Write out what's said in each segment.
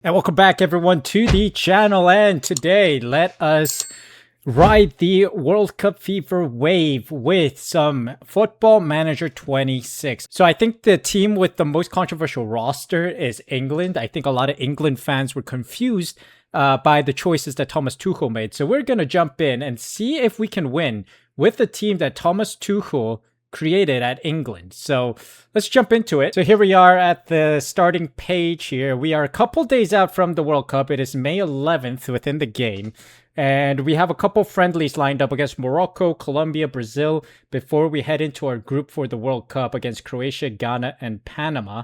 And welcome back everyone to the channel, and today let us ride the World Cup fever wave with some Football Manager 26. So I think the team with the most controversial roster is England. I think a lot of England fans were confused by the choices that Thomas Tuchel made. So we're going to jump in and see if we can win with the team that Thomas Tuchel created at England. So let's jump into it. So here we are at the starting page here. We are a couple days out from the World Cup. It is May 11th within the game. And we have a couple friendlies lined up against Morocco, Colombia, Brazil before we head into our group for the World Cup against Croatia, Ghana, and Panama.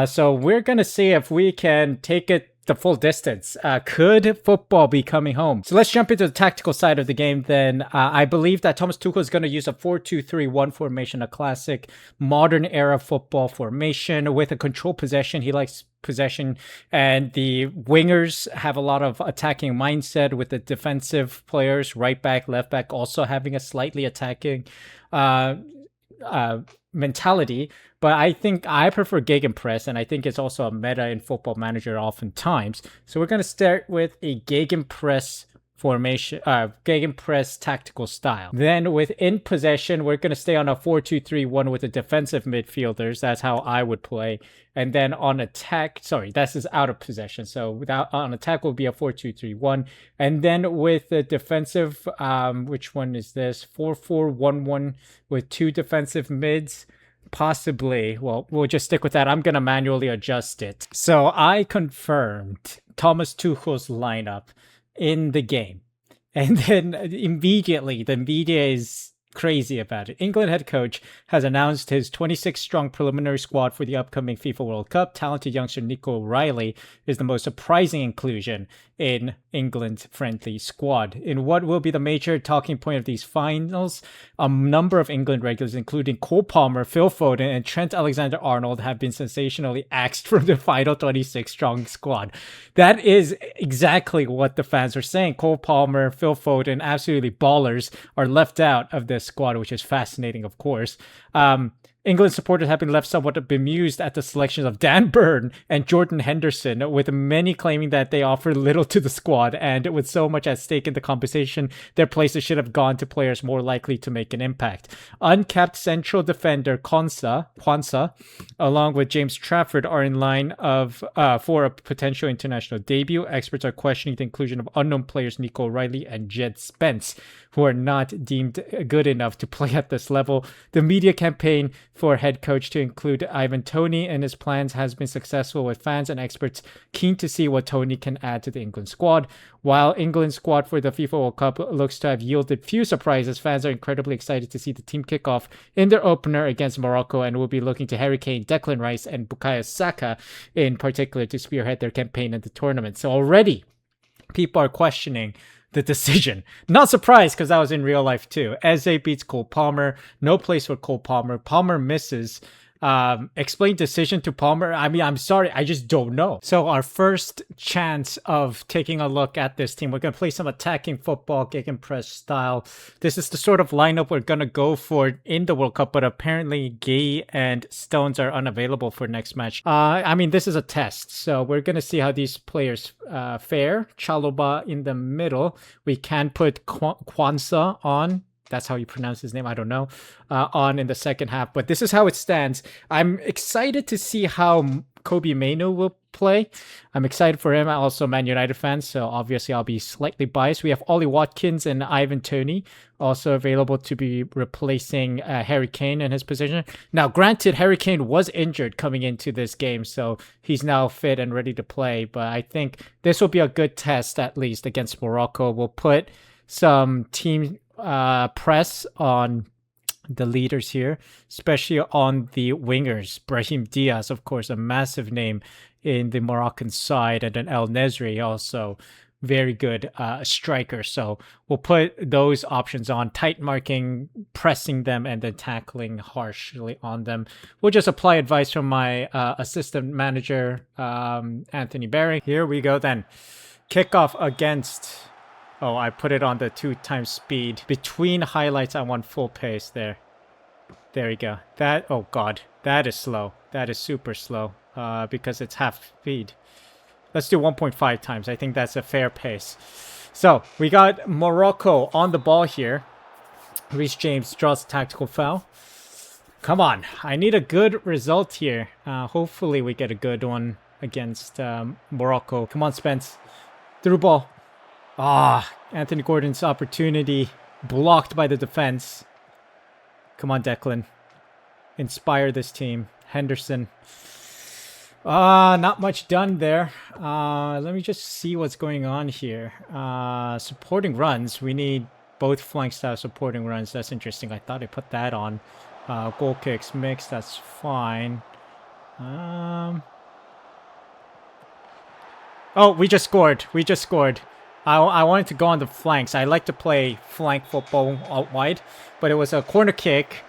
So we're going to see if we can take it the full distance. Could football be coming home? So let's jump into the tactical side of the game then. I believe that Thomas Tuchel is going to use a 4-2-3-1 formation, a classic modern era football formation with a control possession. He likes possession, and the wingers have a lot of attacking mindset with the defensive players, right back, left back, also having a slightly attacking mentality. But I think I prefer gegenpress, and I think it's also a meta in Football Manager oftentimes. So we're going to start with a gegenpress formation, gegenpress tactical style. Then within possession, we're going to stay on a 4-2-3-1 with the defensive midfielders. That's how I would play. And then on attack, this is out of possession. So on attack will be a 4-2-3-1. And then with the defensive, which one is this? 4-4-1-1 with two defensive mids. Possibly. Well, we'll just stick with that. I'm going to manually adjust it. So I confirmed Thomas Tuchel's lineup in the game. And then immediately the media is crazy about it. England head coach has announced his 26-strong preliminary squad for the upcoming FIFA World Cup. Talented youngster Nico Riley is the most surprising inclusion in England's friendly squad. In what will be the major talking point of these finals, a number of England regulars, including Cole Palmer, Phil Foden, and Trent Alexander-Arnold, have been sensationally axed from the final 26-strong squad. That is exactly what the fans are saying. Cole Palmer, Phil Foden, absolutely ballers, are left out of this squad, which is fascinating, of course. England supporters have been left somewhat bemused at the selections of Dan Burn and Jordan Henderson, with many claiming that they offer little to the squad, and with so much at stake in the competition, their places should have gone to players more likely to make an impact. Uncapped central defender Kwanzaa, along with James Trafford, are in line for a potential international debut. Experts are questioning the inclusion of unknown players Nico Riley and Jed Spence, who are not deemed good enough to play at this level. The media campaign for head coach to include Ivan Toney in his plans has been successful, with fans and experts keen to see what Toney can add to the England squad. While England's squad for the FIFA World Cup looks to have yielded few surprises, fans are incredibly excited to see the team kick off in their opener against Morocco, and will be looking to Harry Kane, Declan Rice, and Bukayo Saka in particular to spearhead their campaign in the tournament. So already people are questioning the decision. Not surprised, because that was in real life too. Eze beats Cole Palmer. No place for Cole Palmer. Palmer misses. Explain decision to Palmer. I mean, I'm sorry, I just don't know. So our first chance of taking a look at this team, we're going to play some attacking football, gegenpress style. This is the sort of lineup we're going to go for in the World Cup, but apparently Gay and Stones are unavailable for next match. I mean, this is a test, so we're going to see how these players fare. Chaloba in the middle. We can put Kwanzaa on. That's how you pronounce his name. I don't know. On in the second half. But this is how it stands. I'm excited to see how Kobe Mainu will play. I'm excited for him. I'm also a Man United fan, so obviously I'll be slightly biased. We have Ollie Watkins and Ivan Toney also available to be replacing Harry Kane in his position. Now, granted, Harry Kane was injured coming into this game, so he's now fit and ready to play. But I think this will be a good test, at least against Morocco. We'll put some team press on the leaders here, especially on the wingers. Brahim Diaz, of course, a massive name in the Moroccan side, and then El Nesri, also very good striker. So we'll put those options on: tight marking, pressing them, and then tackling harshly on them. We'll just apply advice from my assistant manager, Anthony Barry. Here we go then. Kickoff against... Oh, I put it on the 2x speed. Between highlights, I want full pace there. There we go. That, oh God, that is slow. That is super slow because it's half speed. Let's do 1.5 times. I think that's a fair pace. So we got Morocco on the ball here. Reece James draws a tactical foul. Come on. I need a good result here. Hopefully we get a good one against Morocco. Come on, Spence. Through ball. Anthony Gordon's opportunity blocked by the defense. Come on, Declan. Inspire this team. Henderson. Not much done there. Let me just see what's going on here. Supporting runs. We need both flank staff supporting runs. That's interesting. I thought I put that on. Goal kicks mixed. That's fine. Oh, we just scored. We just scored. I wanted to go on the flanks. I like to play flank football out wide, but it was a corner kick.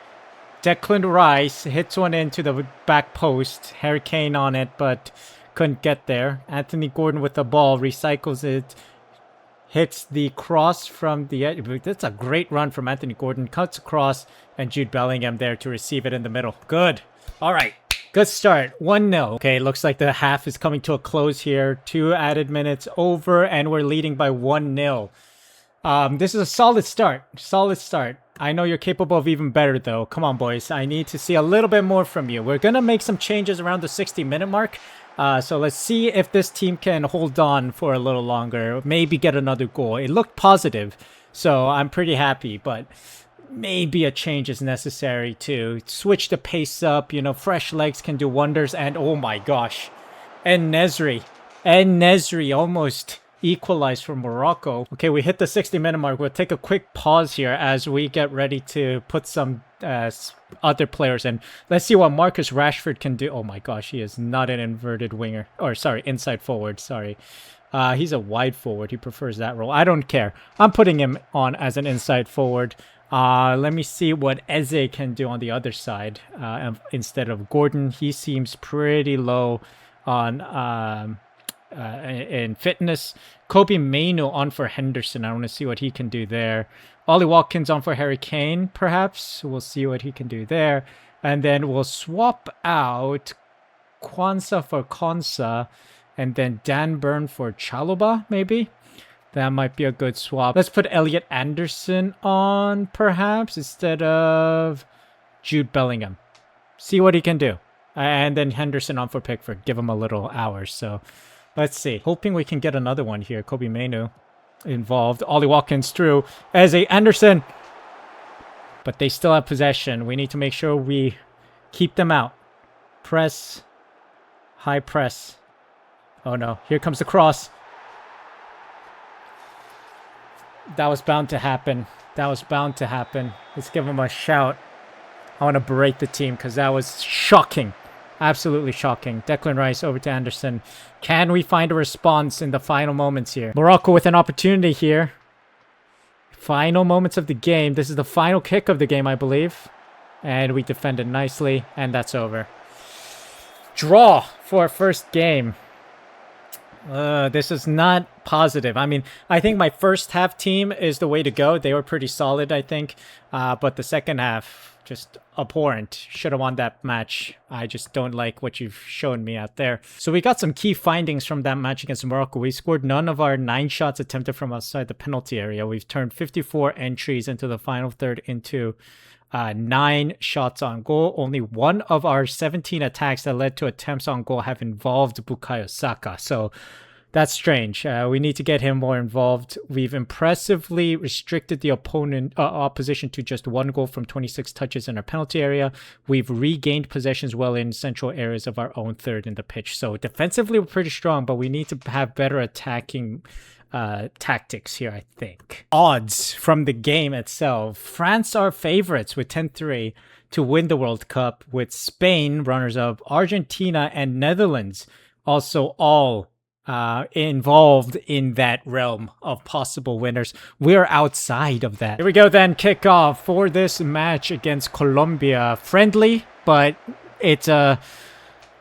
Declan Rice hits one into the back post. Harry Kane on it, but couldn't get there. Anthony Gordon with the ball, recycles it. Hits the cross from the edge. That's a great run from Anthony Gordon. Cuts across, and Jude Bellingham there to receive it in the middle. Good. All right. Good start. 1-0. Okay, looks like the half is coming to a close here. 2 added minutes over, and we're leading by 1-0. This is a solid start. Solid start. I know you're capable of even better, though. Come on, boys. I need to see a little bit more from you. We're going to make some changes around the 60-minute mark. So let's see if this team can hold on for a little longer. Maybe get another goal. It looked positive, so I'm pretty happy. But maybe a change is necessary to switch the pace up. You know, fresh legs can do wonders. And oh my gosh. And Nesri almost equalized for Morocco. Okay, we hit the 60-minute mark. We'll take a quick pause here as we get ready to put some other players in. Let's see what Marcus Rashford can do. Oh my gosh, he is not an inverted winger. Or sorry, inside forward, sorry. He's a wide forward. He prefers that role. I don't care. I'm putting him on as an inside forward. Let me see what Eze can do on the other side instead of Gordon. He seems pretty low on in fitness. Kobe Mainu on for Henderson. I want to see what he can do there. Ollie Watkins on for Harry Kane, perhaps. We'll see what he can do there. And then we'll swap out Kwanzaa for Konsa. And then Dan Burn for Chalobah, maybe? That might be a good swap. Let's put Elliot Anderson on, perhaps, instead of Jude Bellingham. See what he can do. And then Henderson on for Pickford. Give him a little hours, so let's see. Hoping we can get another one here. Kobe Mainu involved. Ollie Watkins through. Eze Anderson. But they still have possession. We need to make sure we keep them out. Press. High press. Oh no. Here comes the cross. That was bound to happen. That was bound to happen. Let's give him a shout. I want to berate the team because that was shocking. Absolutely shocking. Declan Rice over to Anderson. Can we find a response in the final moments here? Morocco with an opportunity here. Final moments of the game. This is the final kick of the game, I believe. And we defended nicely. And that's over. Draw for our first game. This is not positive. I mean, I think my first half team is the way to go. They were pretty solid, I think. But the second half, just abhorrent. Should have won that match. I just don't like what you've shown me out there. So we got some key findings from that match against Morocco. We scored none of our 9 shots attempted from outside the penalty area. We've turned 54 entries into the final third into 9 shots on goal. Only 1 of our 17 attacks that led to attempts on goal have involved Bukayo Saka. So that's strange. We need to get him more involved. We've impressively restricted the opposition to just 1 goal from 26 touches in our penalty area. We've regained possessions well in central areas of our own third in the pitch. So defensively, we're pretty strong, but we need to have better attacking tactics here, I think. Odds from the game itself. France are favorites with 10-3 to win the World Cup, with Spain runners-up, Argentina and Netherlands also all involved in that realm of possible winners. We're outside of that. Here we go then, kickoff for this match against Colombia. Friendly, but it's a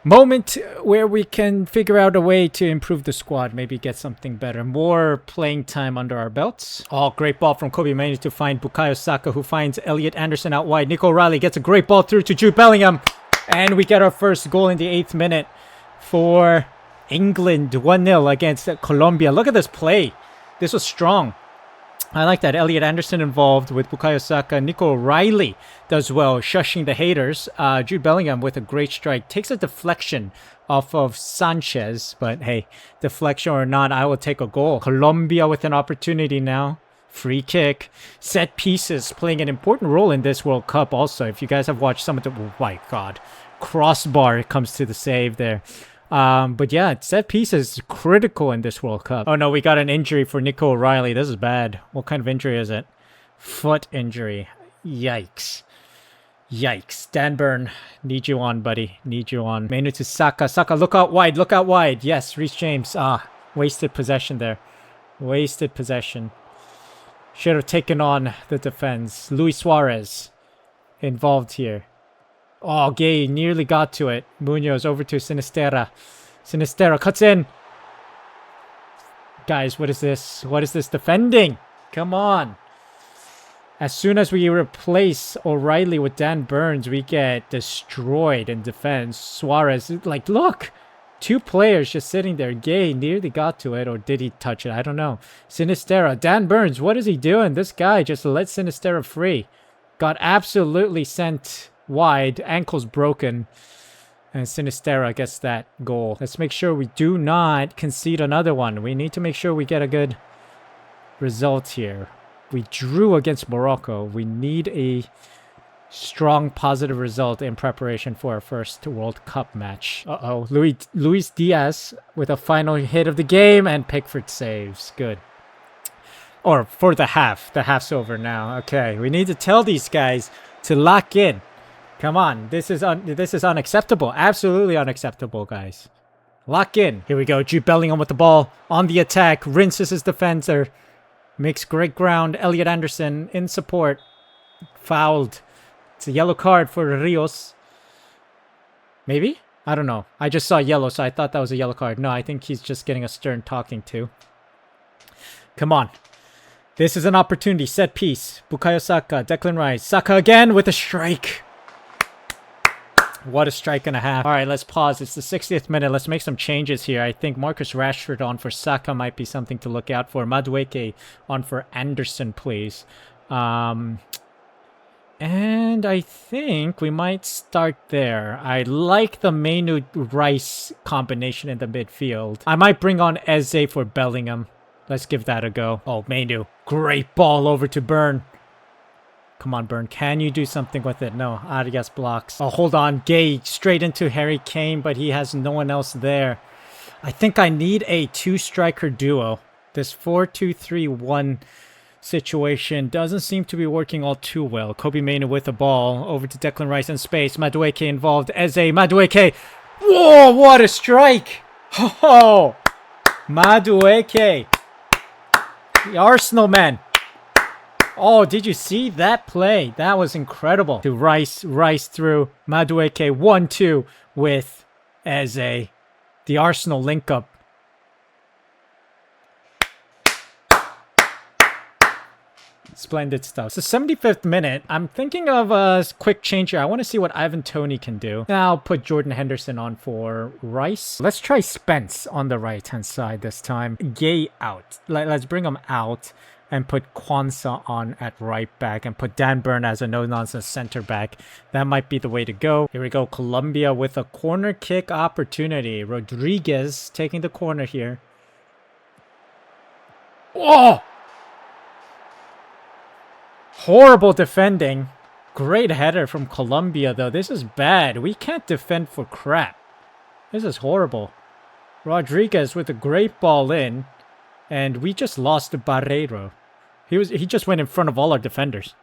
moment where we can figure out a way to improve the squad, maybe get something better, more playing time under our belts. Oh, great ball from Kobe Mainu to find Bukayo Saka, who finds Elliot Anderson out wide. Nico O'Reilly gets a great ball through to Jude Bellingham, and we get our first goal in the 8th minute for England 1-0 against Colombia. Look at this play. This was strong. I like that. Elliot Anderson involved with Bukayo Saka. Nico O'Reilly does well, shushing the haters. Jude Bellingham with a great strike. Takes a deflection off of Sanchez. But hey, deflection or not, I will take a goal. Colombia with an opportunity now. Free kick. Set pieces playing an important role in this World Cup also. If you guys have watched some of the... Oh my God. Crossbar comes to the save there. But yeah, set piece is critical in this World Cup. Oh no, we got an injury for Nico O'Reilly. This is bad. What kind of injury is it? Foot injury. Yikes. Yikes. Dan Burn, need you on, buddy. Need you on. Mainu to Saka. Saka, look out wide. Look out wide. Yes, Reece James. Wasted possession there. Wasted possession. Should have taken on the defense. Luis Suarez involved here. Oh, Gay nearly got to it. Munoz over to Sinisterra. Sinisterra cuts in. Guys, what is this? What is this defending? Come on. As soon as we replace O'Reilly with Dan Burns, we get destroyed in defense. Suarez, like, look. 2 players just sitting there. Gay nearly got to it, or did he touch it? I don't know. Sinisterra. Dan Burns, what is he doing? This guy just let Sinisterra free. Got absolutely sent wide, ankles broken, and Sinisterra gets that goal. Let's make sure we do not concede another one. We need to make sure we get a good result here. We drew against Morocco. We need a strong positive result in preparation for our first World Cup match. Luis Diaz with a final hit of the game, and Pickford saves. Good. Or for the half. The half's over now. Okay, we need to tell these guys to lock in. Come on, this is unacceptable. Absolutely unacceptable, guys. Lock in. Here we go. Jude Bellingham with the ball on the attack. Rinses his defender. Makes great ground. Elliot Anderson in support. Fouled. It's a yellow card for Rios. Maybe? I don't know. I just saw yellow, so I thought that was a yellow card. No, I think he's just getting a stern talking to. Come on. This is an opportunity. Set piece. Bukayo Saka. Declan Rice. Saka again with a strike. What a strike and a half. All right, let's pause. It's the 60th minute. Let's make some changes here. I think Marcus Rashford on for Saka might be something to look out for. Madueke on for Anderson, please. And I think we might start there. I like the Mainu-Rice combination in the midfield. I might bring on Eze for Bellingham. Let's give that a go. Oh, Mainu. Great ball over to Burn. Come on, Burn. Can you do something with it? No. Arias blocks. Oh, hold on. Gay straight into Harry Kane, but he has no one else there. I think I need a 2-striker duo. This 4-2-3-1 situation doesn't seem to be working all too well. Kobe Mainu with the ball. Over to Declan Rice in space. Madueke involved. Eze. Madueke. Whoa, what a strike. Oh, Madueke. The Arsenal man. Oh, did you see that play? That was incredible. To Rice through. Madueke 1-2 with Eze. The Arsenal link up. Splendid stuff. So 75th minute. I'm thinking of a quick change here. I want to see what Ivan Toney can do. Now I'll put Jordan Henderson on for Rice. Let's try Spence on the right-hand side this time. Gay out. Let's bring him out and put Kwanzaa on at right back and put Dan Burn as a no-nonsense center back. That might be the way to go. Here we go. Colombia with a corner kick opportunity. Rodriguez taking the corner here. Oh! Horrible defending. Great header from Colombia, though. This is bad. We can't defend for crap. This is horrible. Rodriguez with a great ball in. And we just lost to Barreiro. He just went in front of all our defenders.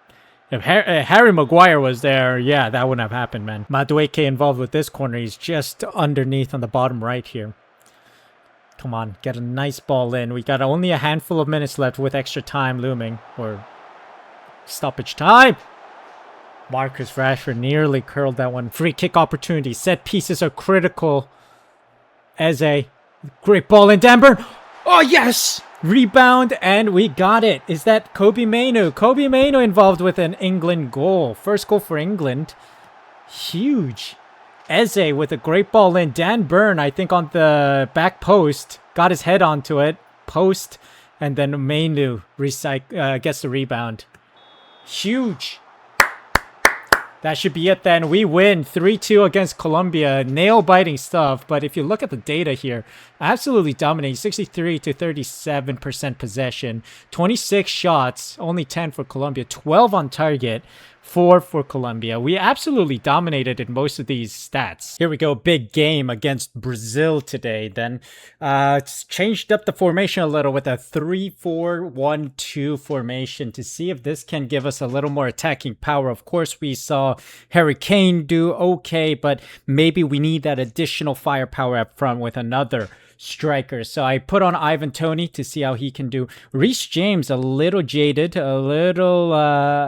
If Harry Maguire was there, yeah, that wouldn't have happened, man. Madueke involved with this corner. He's just underneath on the bottom right here. Come on, get a nice ball in. We got only a handful of minutes left with extra time looming. Or stoppage time. Marcus Rashford nearly curled that one. Free kick opportunity. Set pieces are critical. Eze. Great ball in. Dan Burn. Oh, yes! Rebound, and we got it. Is that Kobe Mainu? Kobe Mainu involved with an England goal. First goal for England. Huge. Eze with a great ball in. Dan Burn, I think, on the back post. Got his head onto it. Post. And then Mainu gets the rebound. Huge. That should be it then. We win 3-2 against Colombia. Nail-biting stuff. But if you look at the data here, absolutely dominating. 63 to 37% possession. 26 shots. Only 10 for Colombia. 12 on target. 4 for Colombia. We absolutely dominated in most of these stats. Here we go. Big game against Brazil today. Then changed up the formation a little with a 3-4-1-2 formation to see if this can give us a little more attacking power. Of course, we saw Harry Kane do okay, but maybe we need that additional firepower up front with another striker. So I put on Ivan Toney to see how he can do. Reece James, a little jaded, a little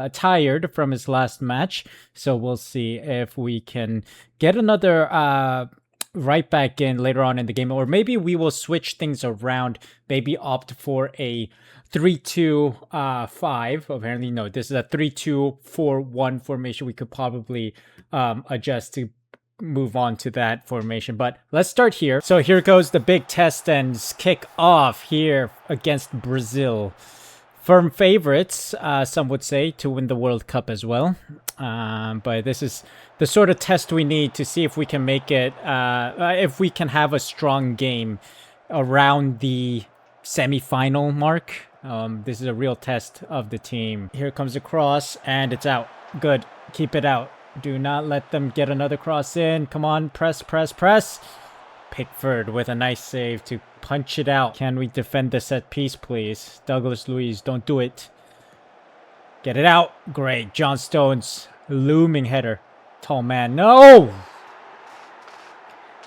tired from his last match. So we'll see if we can get another right back in later on in the game. Or maybe we will switch things around. Maybe opt for a 3-2-5. Apparently, no, this is a 3-2-4-1 formation. We could probably adjust to move on to that formation, but let's start here. So here goes the big test and kick off here against Brazil. Firm favorites, some would say, to win the World Cup as well. But this is the sort of test we need to see if we can make it, if we can have a strong game around the semi-final mark. This is a real test of the team. Here comes the cross, and it's out. Good. Keep it out. Do not let them get another cross in. Come on, press, press, press. Pickford with a nice save to punch it out. Can we defend the set piece, please? Douglas Luiz, don't do it. Get it out. Great. John Stones, looming header. Tall man. No!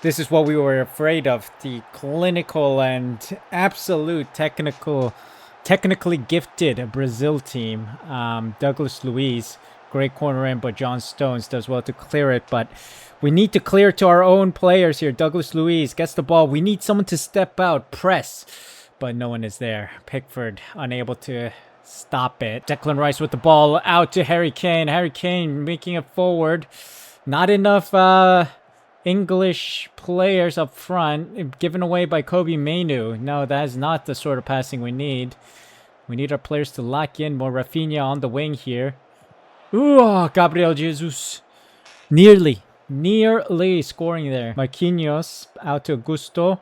This is what we were afraid of. The clinical and absolute technically gifted Brazil team. Douglas Luiz. Great corner in, but John Stones does well to clear it. But we need to clear to our own players here. Douglas Luiz gets the ball. We need someone to step out, press. But no one is there. Pickford unable to stop it. Declan Rice with the ball out to Harry Kane. Harry Kane making it forward. Not enough English players up front. Given away by Kobe Mainu. No, that is not the sort of passing we need. We need our players to lock in. More Rafinha on the wing here. Ooh, Gabriel Jesus. Nearly scoring there. Marquinhos out to Augusto.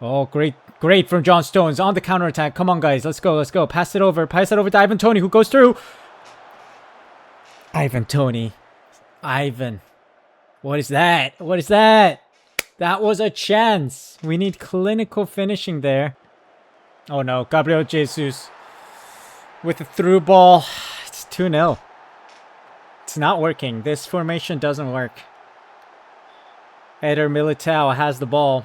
Oh, great from John Stones on the counterattack. Come on, guys. Let's go. Pass it over to Ivan Toney, who goes through. Ivan Toney. Ivan. What is that? That was a chance. We need clinical finishing there. Oh, no. Gabriel Jesus with the through ball. It's 2-0. It's not working. This formation doesn't work. Eder Militao has the ball.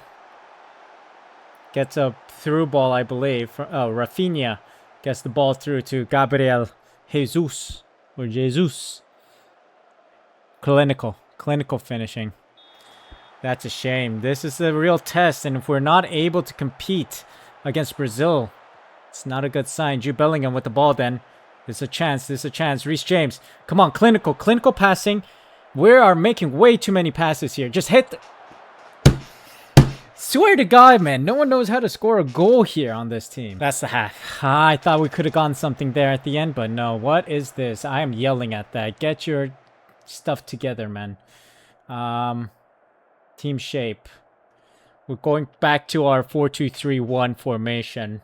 Gets a through ball, I believe. Rafinha gets the ball through to Gabriel Jesus. Or Jesus. Clinical finishing. That's a shame. This is the real test, and if we're not able to compete against Brazil, it's not a good sign. Jude Bellingham with the ball then. There's a chance. Reece James. Come on, clinical passing. We are making way too many passes here. Just hit Swear to God, man. No one knows how to score a goal here on this team. That's the half. I thought we could have gotten something there at the end, but no. What is this? I am yelling at that. Get your stuff together, man. Team shape. We're going back to our 4-2-3-1 formation.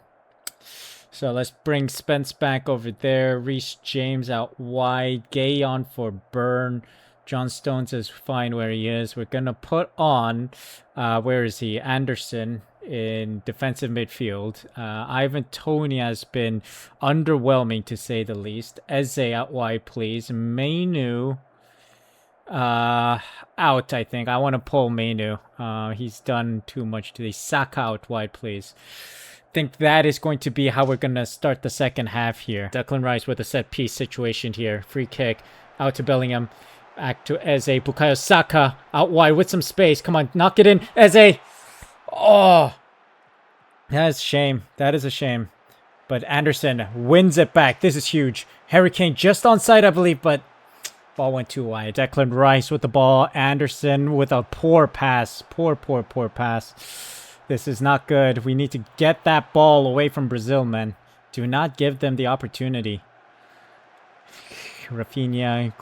So let's bring Spence back over there. Reece James out wide. Gay on for Burn. John Stones is fine where he is. We're going to put on, where is he? Anderson in defensive midfield. Ivan Toney has been underwhelming to say the least. Eze out wide, please. Mainu out, I think. I want to pull Mainu. He's done too much today. Saka out wide, please. Think that is going to be how we're going to start the second half here. Declan Rice with a set piece situation here. Free kick out to Bellingham. Back to Eze. Bukayo Saka out wide with some space. Come on, knock it in. Eze. Oh, that is a shame. That is a shame. But Anderson wins it back. This is huge. Harry Kane just onside, I believe, but Ball went too wide. Declan Rice with the ball. Anderson with a poor pass. Poor pass. This is not good. We need to get that ball away from Brazil, man. Do not give them the opportunity. Rafinha,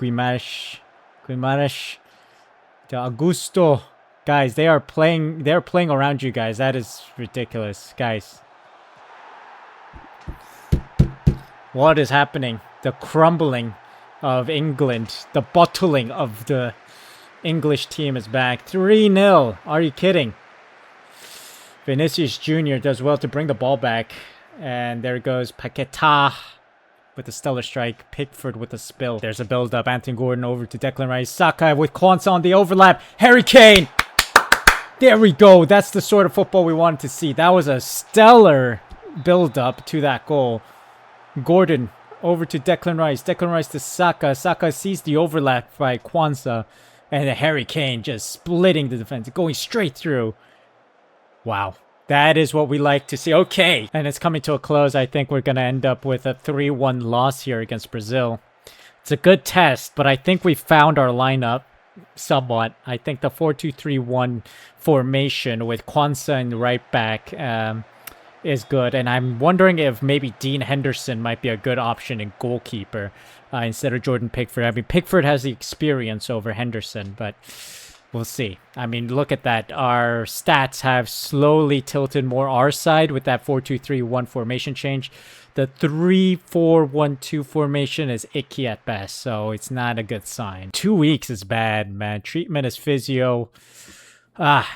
Guimarães, De Augusto. Guys, they're playing around you guys. That is ridiculous, guys. What is happening? The crumbling of England. The bottling of the English team is back. 3-0. Are you kidding? Vinicius Jr. does well to bring the ball back. And there goes Paquetá with a stellar strike. Pickford with a spill. There's a build-up. Anthony Gordon over to Declan Rice. Saka with Quansah on the overlap. Harry Kane! There we go. That's the sort of football we wanted to see. That was a stellar build-up to that goal. Gordon over to Declan Rice. Declan Rice to Saka. Saka sees the overlap by Quansah. And Harry Kane just splitting the defense. Going straight through. Wow. That is what we like to see. Okay. And it's coming to a close. I think we're going to end up with a 3-1 loss here against Brazil. It's a good test, but I think we found our lineup somewhat. I think the 4-2-3-1 formation with Quansah in right back is good. And I'm wondering if maybe Dean Henderson might be a good option in goalkeeper instead of Jordan Pickford. I mean, Pickford has the experience over Henderson, but we'll see. I mean, look at that. Our stats have slowly tilted more our side with that 4-2-3-1 formation change. The 3-4-1-2 formation is icky at best, so it's not a good sign. 2 weeks is bad, man. Treatment is physio.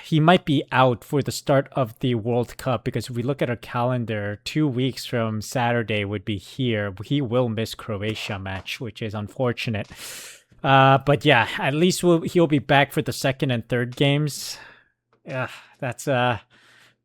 He might be out for the start of the World Cup because if we look at our calendar, 2 weeks from Saturday would be here. He will miss Croatia match, which is unfortunate. But yeah, at least he'll be back for the second and third games. That's a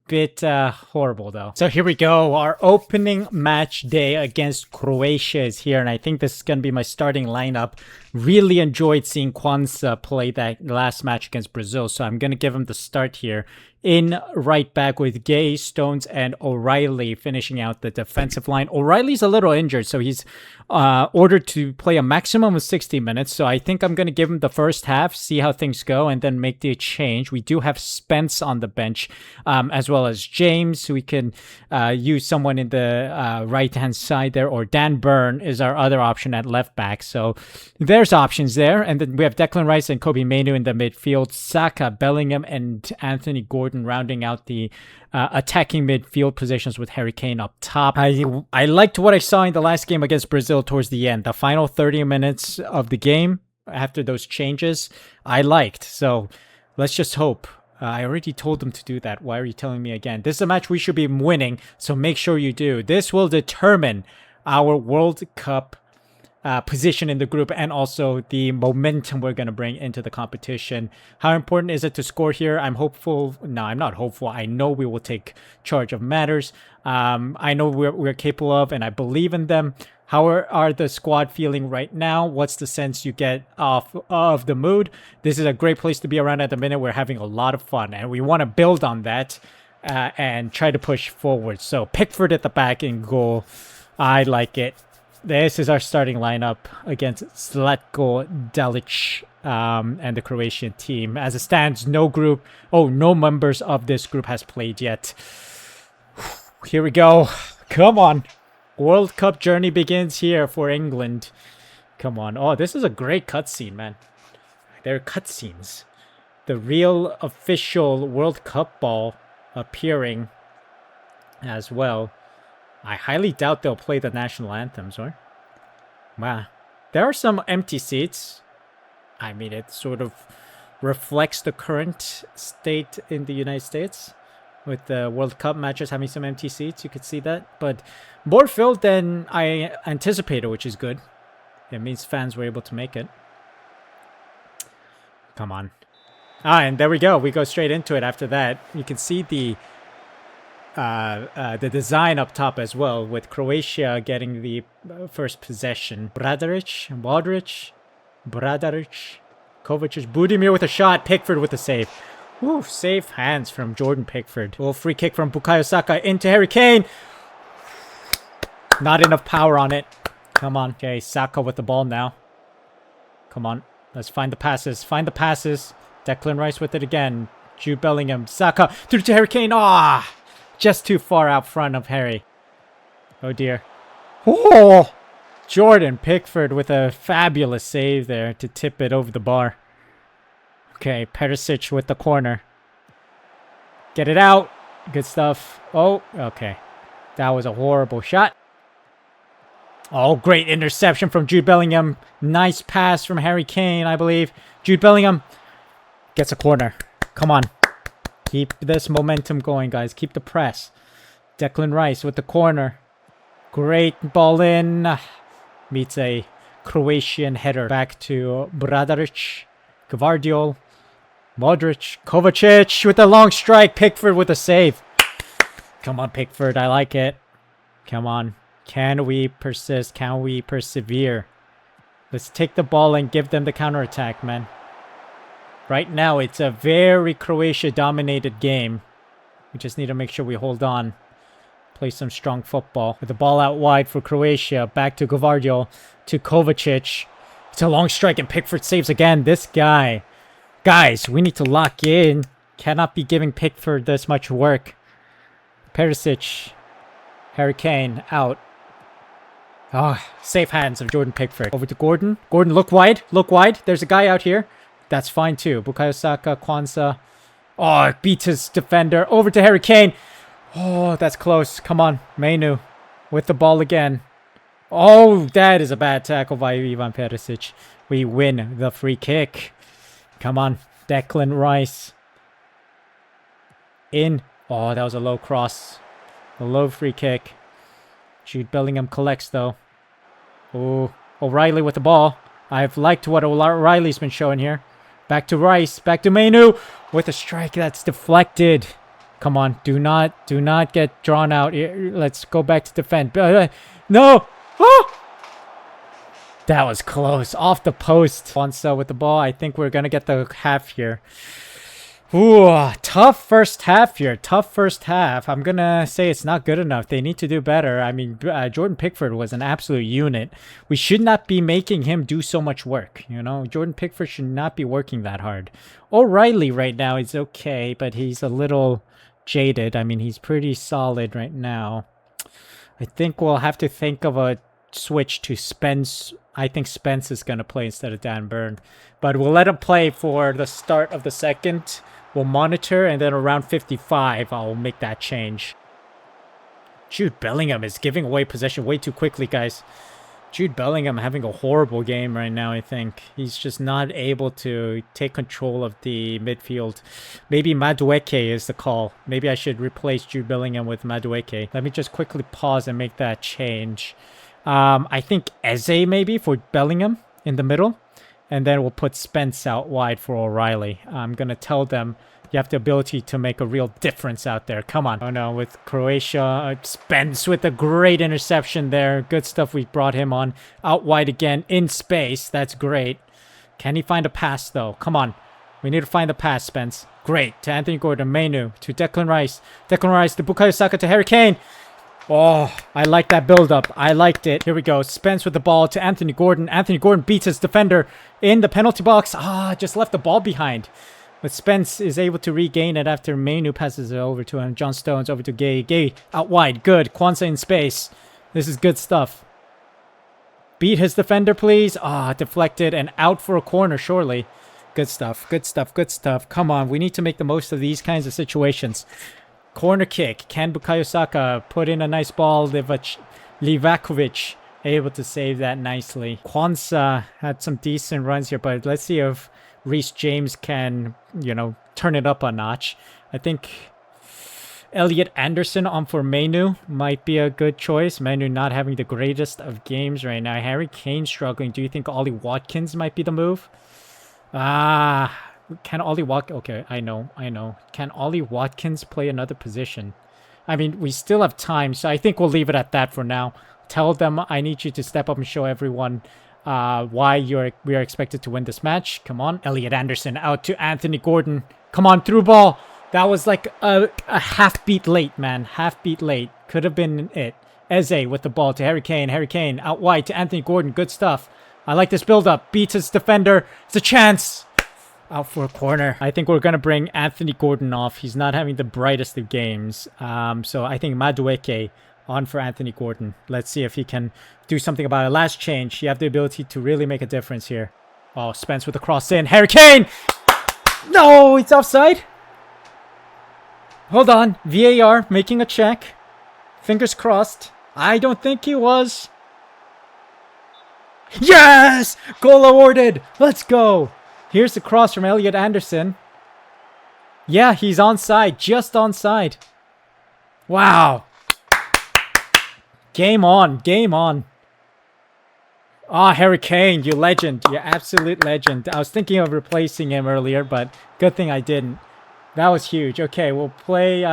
bit horrible though. So here we go. Our opening match day against Croatia is here, and I think this is going to be my starting lineup. Really enjoyed seeing Quansah play that last match against Brazil, so I'm going to give him the start here. In right back with Gay, Stones, and O'Reilly finishing out the defensive line. O'Reilly's a little injured, so he's ordered to play a maximum of 60 minutes. So I think I'm going to give him the first half, see how things go, and then make the change. We do have Spence on the bench, as well as James, so we can use someone in the right-hand side there, or Dan Burn is our other option at left back. So there's options there. And then we have Declan Rice and Kobe Mainoo in the midfield, Saka, Bellingham, and Anthony Gordon rounding out the attacking midfield positions with Harry Kane up top. I liked what I saw in the last game against Brazil towards the end. The final 30 minutes of the game after those changes, I liked. So let's just hope. I already told them to do that. Why are you telling me again? This is a match we should be winning, so make sure you do. This will determine our World Cup position in the group and also the momentum we're going to bring into the competition. How important is it to score here? I'm hopeful. No, I'm not hopeful. I know we will take charge of matters. I know we're capable of, and I believe in them. How are the squad feeling right now? What's the sense you get off of the mood? This is a great place to be around at the minute. We're having a lot of fun, and we want to build on that and try to push forward. So Pickford at the back in goal. I like it. This is our starting lineup against Zlatko Dalic and the Croatian team. As it stands, no members of this group has played yet. Here we go. Come on. World Cup journey begins here for England. Come on. Oh, this is a great cutscene, man. There are cutscenes. The real official World Cup ball appearing as well. I highly doubt they'll play the national anthems, or? Wow. There are some empty seats. I mean, it sort of reflects the current state in the United States with the World Cup matches having some empty seats. You could see that. But more filled than I anticipated, which is good. It means fans were able to make it. Come on. And there we go. We go straight into it after that. You can see the design up top as well, with Croatia getting the first possession. Modric, Kovacic, Budimir with a shot, Pickford with a save. Woo, safe hands from Jordan Pickford. Little free kick from Bukayo Saka into Harry Kane. Not enough power on it. Come on. Okay, Saka with the ball now. Come on. Let's find the passes. Find the passes. Declan Rice with it again. Jude Bellingham. Saka. Through to Harry Kane. Ah! Just too far out front of Harry. Oh dear. Oh! Jordan Pickford with a fabulous save there to tip it over the bar. Okay, Perisic with the corner. Get it out. Good stuff. Oh, okay. That was a horrible shot. Oh, great interception from Jude Bellingham. Nice pass from Harry Kane, I believe. Jude Bellingham gets a corner. Come on. Keep this momentum going, guys. Keep the press. Declan Rice with the corner. Great ball in. Meets a Croatian header. Back to Bradaric. Gvardiol. Modric. Kovacic with a long strike. Pickford with a save. Come on, Pickford. I like it. Come on. Can we persist? Can we persevere? Let's take the ball and give them the counterattack, man. Right now, it's a very Croatia-dominated game. We just need to make sure we hold on. Play some strong football. With the ball out wide for Croatia. Back to Gvardiol. To Kovacic. It's a long strike and Pickford saves again. This guy. Guys, we need to lock in. Cannot be giving Pickford this much work. Perisic. Harry Kane out. Oh, safe hands of Jordan Pickford. Over to Gordon. Gordon, look wide. Look wide. There's a guy out here. That's fine too. Bukayo Saka, Kwanzaa. Oh, beats his defender. Over to Harry Kane. Oh, that's close. Come on. Mainu with the ball again. Oh, that is a bad tackle by Ivan Perisic. We win the free kick. Come on. Declan Rice. In. Oh, that was a low cross. A low free kick. Jude Bellingham collects though. Oh, O'Reilly with the ball. I've liked what O'Reilly's been showing here. Back to Rice. Back to Mainu. With a strike that's deflected. Come on. Do not get drawn out. Let's go back to defend. No. Oh! That was close. Off the post. Kwanzaa with the ball. I think we're going to get the half here. Ooh, tough first half here. Tough first half. I'm going to say it's not good enough. They need to do better. I mean, Jordan Pickford was an absolute unit. We should not be making him do so much work. You know, Jordan Pickford should not be working that hard. O'Reilly right now is okay, but he's a little jaded. I mean, he's pretty solid right now. I think we'll have to think of a switch to Spence. I think Spence is going to play instead of Dan Burn. But we'll let him play for the start of the second. We'll monitor, and then around 55, I'll make that change. Jude Bellingham is giving away possession way too quickly, guys. Jude Bellingham having a horrible game right now, I think. He's just not able to take control of the midfield. Maybe Madueke is the call. Maybe I should replace Jude Bellingham with Madueke. Let me just quickly pause and make that change. I think Eze maybe for Bellingham in the middle. And then we'll put Spence out wide for O'Reilly. I'm going to tell them you have the ability to make a real difference out there. Come on. Oh no, with Croatia, Spence with a great interception there. Good stuff we brought him on. Out wide again, in space. That's great. Can he find a pass though? Come on. We need to find the pass, Spence. Great. To Anthony Gordon, Mainu. To Declan Rice. Declan Rice to Bukayo Saka to Harry Kane. Oh, I like that build-up. I liked it. Here we go. Spence with the ball to Anthony Gordon. Anthony Gordon beats his defender in the penalty box. Just left the ball behind. But Spence is able to regain it after Mainu passes it over to him. John Stones over to Gay. Gay out wide. Good. Kwanzaa in space. This is good stuff. Beat his defender, please. Deflected and out for a corner, surely. Good stuff. Good stuff. Good stuff. Come on. We need to make the most of these kinds of situations. Corner kick. Can Bukayo Saka put in a nice ball? Livakovic able to save that nicely. Kwanzaa had some decent runs here, but let's see if Reece James can, turn it up a notch. I think Elliot Anderson on for Mainu might be a good choice. Mainu not having the greatest of games right now. Harry Kane struggling. Do you think Ollie Watkins might be the move? Can Ollie Watkins... Okay, I know. Can Ollie Watkins play another position? I mean, we still have time, so I think we'll leave it at that for now. Tell them I need you to step up and show everyone why we are expected to win this match. Come on. Elliot Anderson out to Anthony Gordon. Come on, through ball. That was like a half beat late, man. Half beat late. Could have been it. Eze with the ball to Harry Kane. Harry Kane out wide to Anthony Gordon. Good stuff. I like this build-up. Beats his defender. It's a chance. Out for a corner. I think we're going to bring Anthony Gordon off. He's not having the brightest of games. So I think Madueke on for Anthony Gordon. Let's see if he can do something about it. Last change. You have the ability to really make a difference here. Oh, Spence with the cross in. Harry Kane! No, it's offside. Hold on. VAR making a check. Fingers crossed. I don't think he was. Yes! Goal awarded! Let's go! Here's the cross from Elliot Anderson. Yeah, he's onside. Just onside. Wow. Game on. Game on. Ah, Harry Kane, you legend. You absolute legend. I was thinking of replacing him earlier, but good thing I didn't. That was huge. Okay, we'll play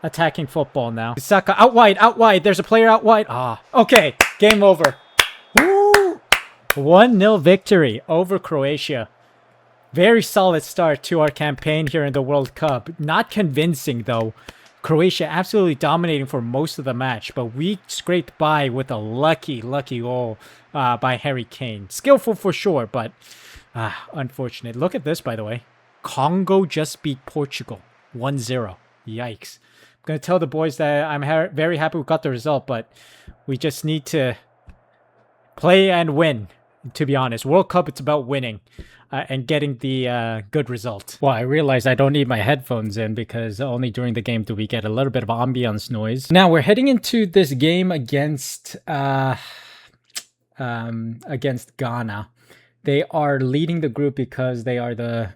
attacking football now. Saka out wide, out wide. There's a player out wide. Ah, okay. Game over. Woo! 1-0 victory over Croatia. Very solid start to our campaign here in the World Cup. Not convincing though. Croatia absolutely dominating for most of the match, but we scraped by with a lucky goal by Harry Kane. Skillful for sure, but unfortunate. Look at this, by the way. Congo just beat Portugal 1-0. Yikes. I'm going to tell the boys that I'm very happy we got the result, but we just need to play and win, to be honest. World Cup, it's about winning. And getting the good result. Well, I realize I don't need my headphones in because only during the game do we get a little bit of ambiance noise. Now we're heading into this game against Ghana. They are leading the group because they are they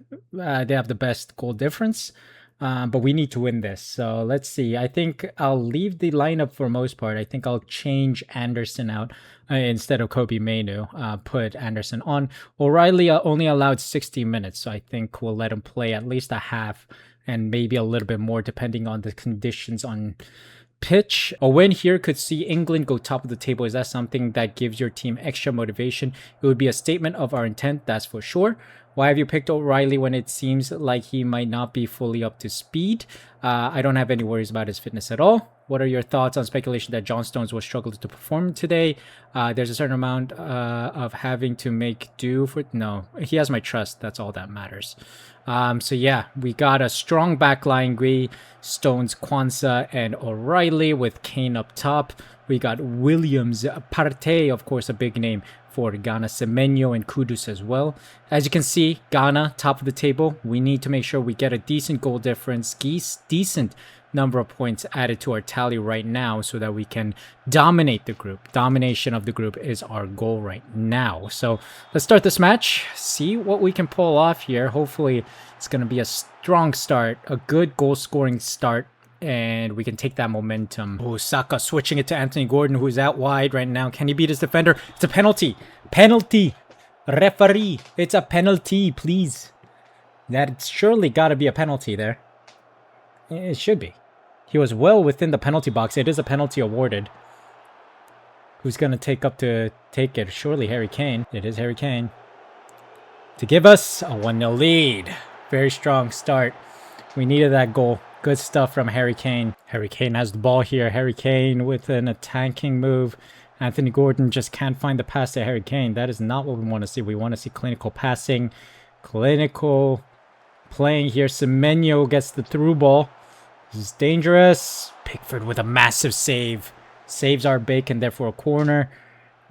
have the best goal difference. But we need to win this. So let's see. I think I'll leave the lineup for most part. I think I'll change Anderson out instead of Kobe Mainu. Put Anderson on. O'Reilly only allowed 60 minutes. So I think we'll let him play at least a half and maybe a little bit more depending on the conditions on pitch. A win here could see England go top of the table. Is that something that gives your team extra motivation? It would be a statement of our intent, that's for sure. Why have you picked O'Reilly when it seems like he might not be fully up to speed? I don't have any worries about his fitness at all. What are your thoughts on speculation that John Stones will struggle to perform today? There's a certain amount of having to make do for... No, he has my trust. That's all that matters. So yeah, we got a strong backline. Gui, Stones, Kwanzaa, and O'Reilly with Kane up top. We got Williams, Partey, of course, a big name for Ghana, Semenyo, and Kudus as well. As you can see, Ghana, top of the table. We need to make sure we get a decent goal difference, decent number of points added to our tally right now so that we can dominate the group. Domination of the group is our goal right now. So let's start this match, see what we can pull off here. Hopefully it's going to be a strong start, a good goal scoring start, and we can take that momentum. Oh, Saka switching it to Anthony Gordon, who's out wide right now. Can he beat his defender? It's a penalty. Penalty. Referee. It's a penalty, please. That's surely got to be a penalty there. It should be. He was well within the penalty box. It is a penalty awarded. Who's going to take it? Surely Harry Kane. It is Harry Kane. To give us a 1-0 lead. Very strong start. We needed that goal. Good stuff from Harry Kane. Harry Kane has the ball here. Harry Kane with an attacking move. Anthony Gordon just can't find the pass to Harry Kane. That is not what we want to see. We want to see clinical passing. Clinical playing here. Semenyo gets the through ball. This is dangerous. Pickford with a massive save. Saves our bacon there for a corner.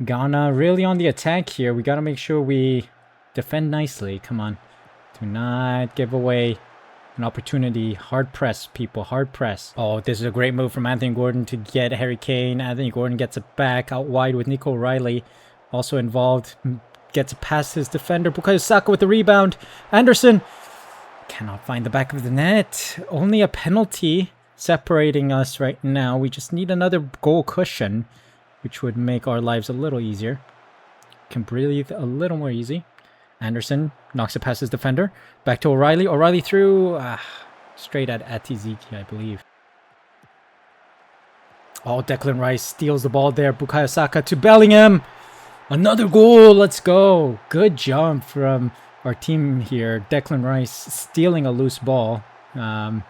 Ghana really on the attack here. We got to make sure we defend nicely. Come on. Do not give away an opportunity. Hard press, people. Hard press. Oh, this is a great move from Anthony Gordon to get Harry Kane. Anthony Gordon gets it back out wide with Nico O'Reilly. Also involved. Gets it past his defender. Bukayo Saka with the rebound. Anderson cannot find the back of the net. Only a penalty separating us right now. We just need another goal cushion, which would make our lives a little easier. Can breathe a little more easy. Anderson knocks it past his defender. Back to O'Reilly. O'Reilly through. Straight at Atiziki, I believe. Oh, Declan Rice steals the ball there. Bukayo Saka to Bellingham. Another goal. Let's go. Good jump from our team here. Declan Rice stealing a loose ball. And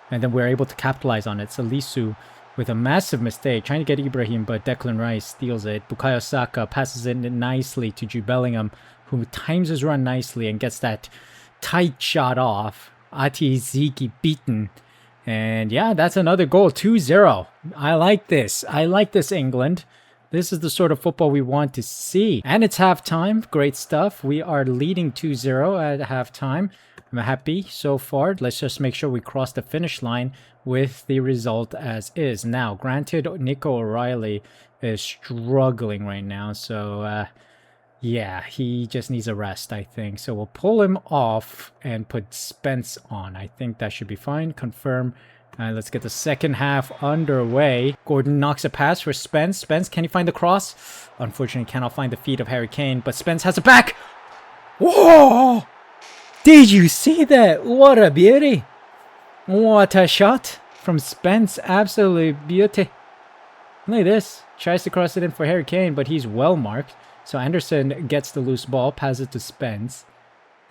then we're able to capitalize on it. Salisu with a massive mistake, trying to get Ibrahim, but Declan Rice steals it. Bukayo Saka passes it nicely to Jude Bellingham, who times his run nicely and gets that tight shot off. Ati Ziki beaten. And yeah, that's another goal, 2-0. I like this. I like this, England. This is the sort of football we want to see. And it's halftime. Great stuff. We are leading 2-0 at halftime. I'm happy so far. Let's just make sure we cross the finish line with the result as is. Now, granted, Nico O'Reilly is struggling right now. So, yeah, he just needs a rest, I think. So we'll pull him off and put Spence on. I think that should be fine. Confirm. Let's get the second half underway. Gordon knocks a pass for Spence. Spence, can he find the cross? Unfortunately, cannot find the feet of Harry Kane, but Spence has it back. Whoa! Did you see that? What a beauty. What a shot from Spence. Absolutely beauty. Look at this. Tries to cross it in for Harry Kane, but he's well marked. So Anderson gets the loose ball, passes it to Spence.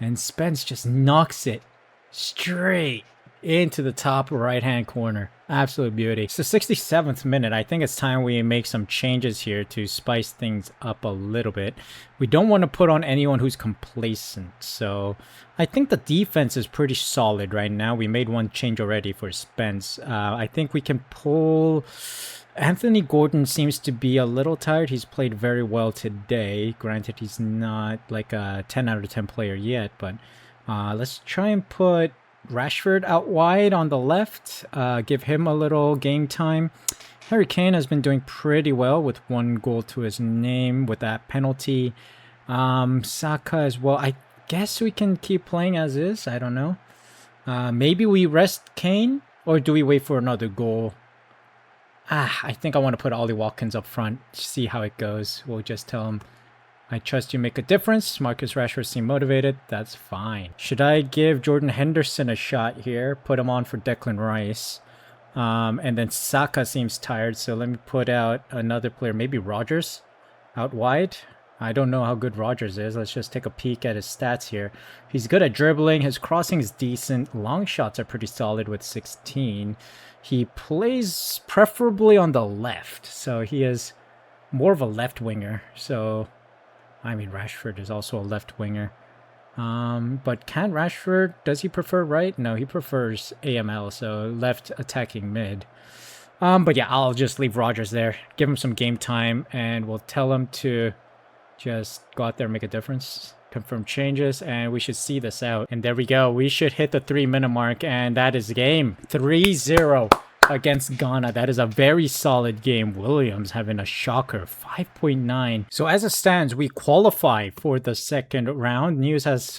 And Spence just knocks it straight into the top right-hand corner. Absolute beauty. It's the 67th minute. I think it's time we make some changes here to spice things up a little bit. We don't want to put on anyone who's complacent. So I think the defense is pretty solid right now. We made one change already for Spence. I think we can pull... Anthony Gordon seems to be a little tired. He's played very well today. Granted, he's not like a 10 out of 10 player yet, but let's try and put Rashford out wide on the left. Give him a little game time. Harry Kane has been doing pretty well with 1 goal to his name with that penalty. Saka as well. I guess we can keep playing as is. I don't know. Maybe we rest Kane, or do we wait for another goal? I think I want to put Ollie Watkins up front, see how it goes. We'll just tell him, I trust you make a difference. Marcus Rashford seemed motivated. That's fine. Should I give Jordan Henderson a shot here? Put him on for Declan Rice. And then Saka seems tired, so let me put out another player. Maybe Rodgers out wide. I don't know how good Rodgers is. Let's just take a peek at his stats here. He's good at dribbling. His crossing is decent. Long shots are pretty solid with 16. He plays preferably on the left, so he is more of a left winger. So, I mean, Rashford is also a left winger. But can Rashford, does he prefer right? No, he prefers AML, so left attacking mid. But yeah, I'll just leave Rodgers there. Give him some game time, and we'll tell him to just go out there and make a difference. Confirm changes, and we should see this out. And there we go. We should hit the 3-minute mark, and that is the game. 3-0 against Ghana. That is a very solid game. Williams having a shocker, 5.9. So as it stands, we qualify for the second round. News has,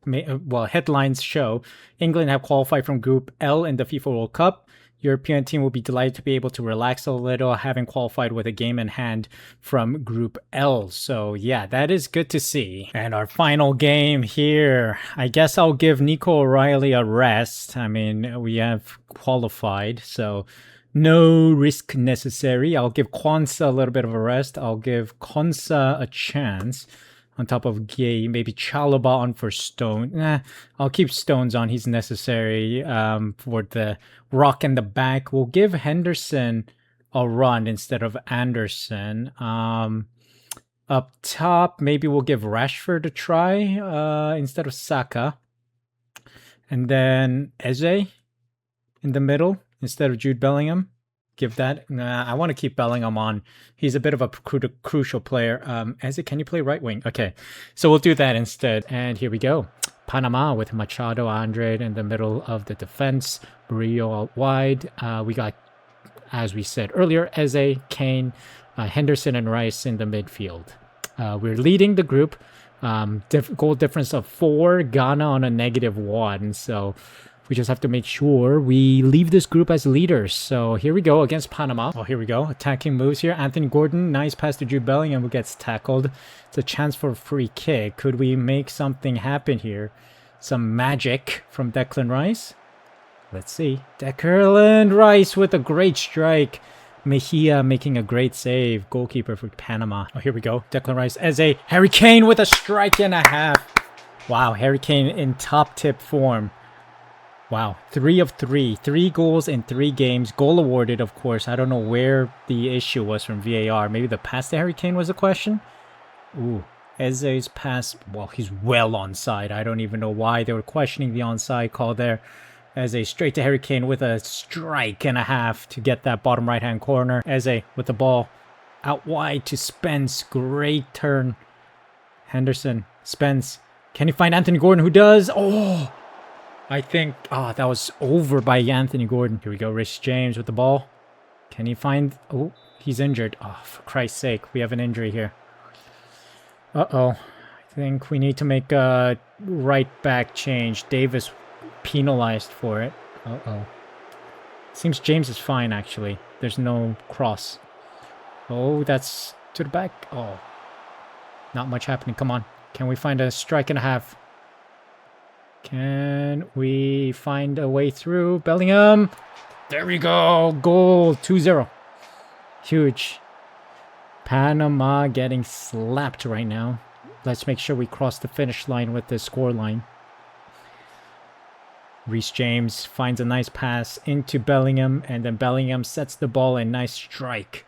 headlines show England have qualified from Group L in the FIFA World Cup. European team will be delighted to be able to relax a little, having qualified with a game in hand from Group L. So yeah, that is good to see. And our final game here, I guess I'll give Nico O'Reilly a rest. I mean, we have qualified, so no risk necessary. I'll give Kwanzaa a little bit of a rest. I'll give Konsa a chance on top of Gay, maybe Chalobah on for Stone. I'll keep Stones on. He's necessary for the rock in the back. We'll give Henderson a run instead of Anderson. Up top, maybe we'll give Rashford a try instead of Saka. And then Eze in the middle instead of Jude Bellingham. Give that. I want to keep Bellingham on. He's a bit of a crucial player. Eze, can you play right wing? Okay, so we'll do that instead. And here we go. Panama with Machado, Andre in the middle of the defense. Murillo out wide. We got, as we said earlier, Eze, Kane, Henderson, and Rice in the midfield. We're leading the group. Goal difference of 4. Ghana on a -1. So we just have to make sure we leave this group as leaders. So here we go against Panama. Oh, here we go. Attacking moves here. Anthony Gordon, nice pass to Jude Bellingham who gets tackled. It's a chance for a free kick. Could we make something happen here? Some magic from Declan Rice? Let's see. Declan Rice with a great strike. Mejia making a great save. Goalkeeper for Panama. Oh, here we go. Declan Rice. Eze. Harry Kane with a strike and a half. Wow, Harry Kane in top tip form. Wow, 3 of 3. 3 goals in 3 games. Goal awarded, of course. I don't know where the issue was from VAR. Maybe the pass to Harry Kane was the question? Ooh, Eze's pass. Well, he's well onside. I don't even know why they were questioning the onside call there. Eze straight to Harry Kane with a strike and a half to get that bottom right-hand corner. Eze with the ball out wide to Spence. Great turn. Henderson. Spence. Can he find Anthony Gordon? Who does? Oh! I think, that was over by Anthony Gordon. Here we go, Rich James with the ball. Can he find, oh, he's injured. Oh, for Christ's sake, we have an injury here. Uh-oh. I think we need to make a right back change. Davis penalized for it. Uh-oh. Seems James is fine, actually. There's no cross. Oh, that's to the back. Oh. Not much happening. Come on. Can we find a strike and a half? Can we find a way through? Bellingham. There we go. Goal. 2-0. Huge. Panama getting slapped right now. Let's make sure we cross the finish line with the score line. Reece James finds a nice pass into Bellingham, and then Bellingham sets the ball and nice strike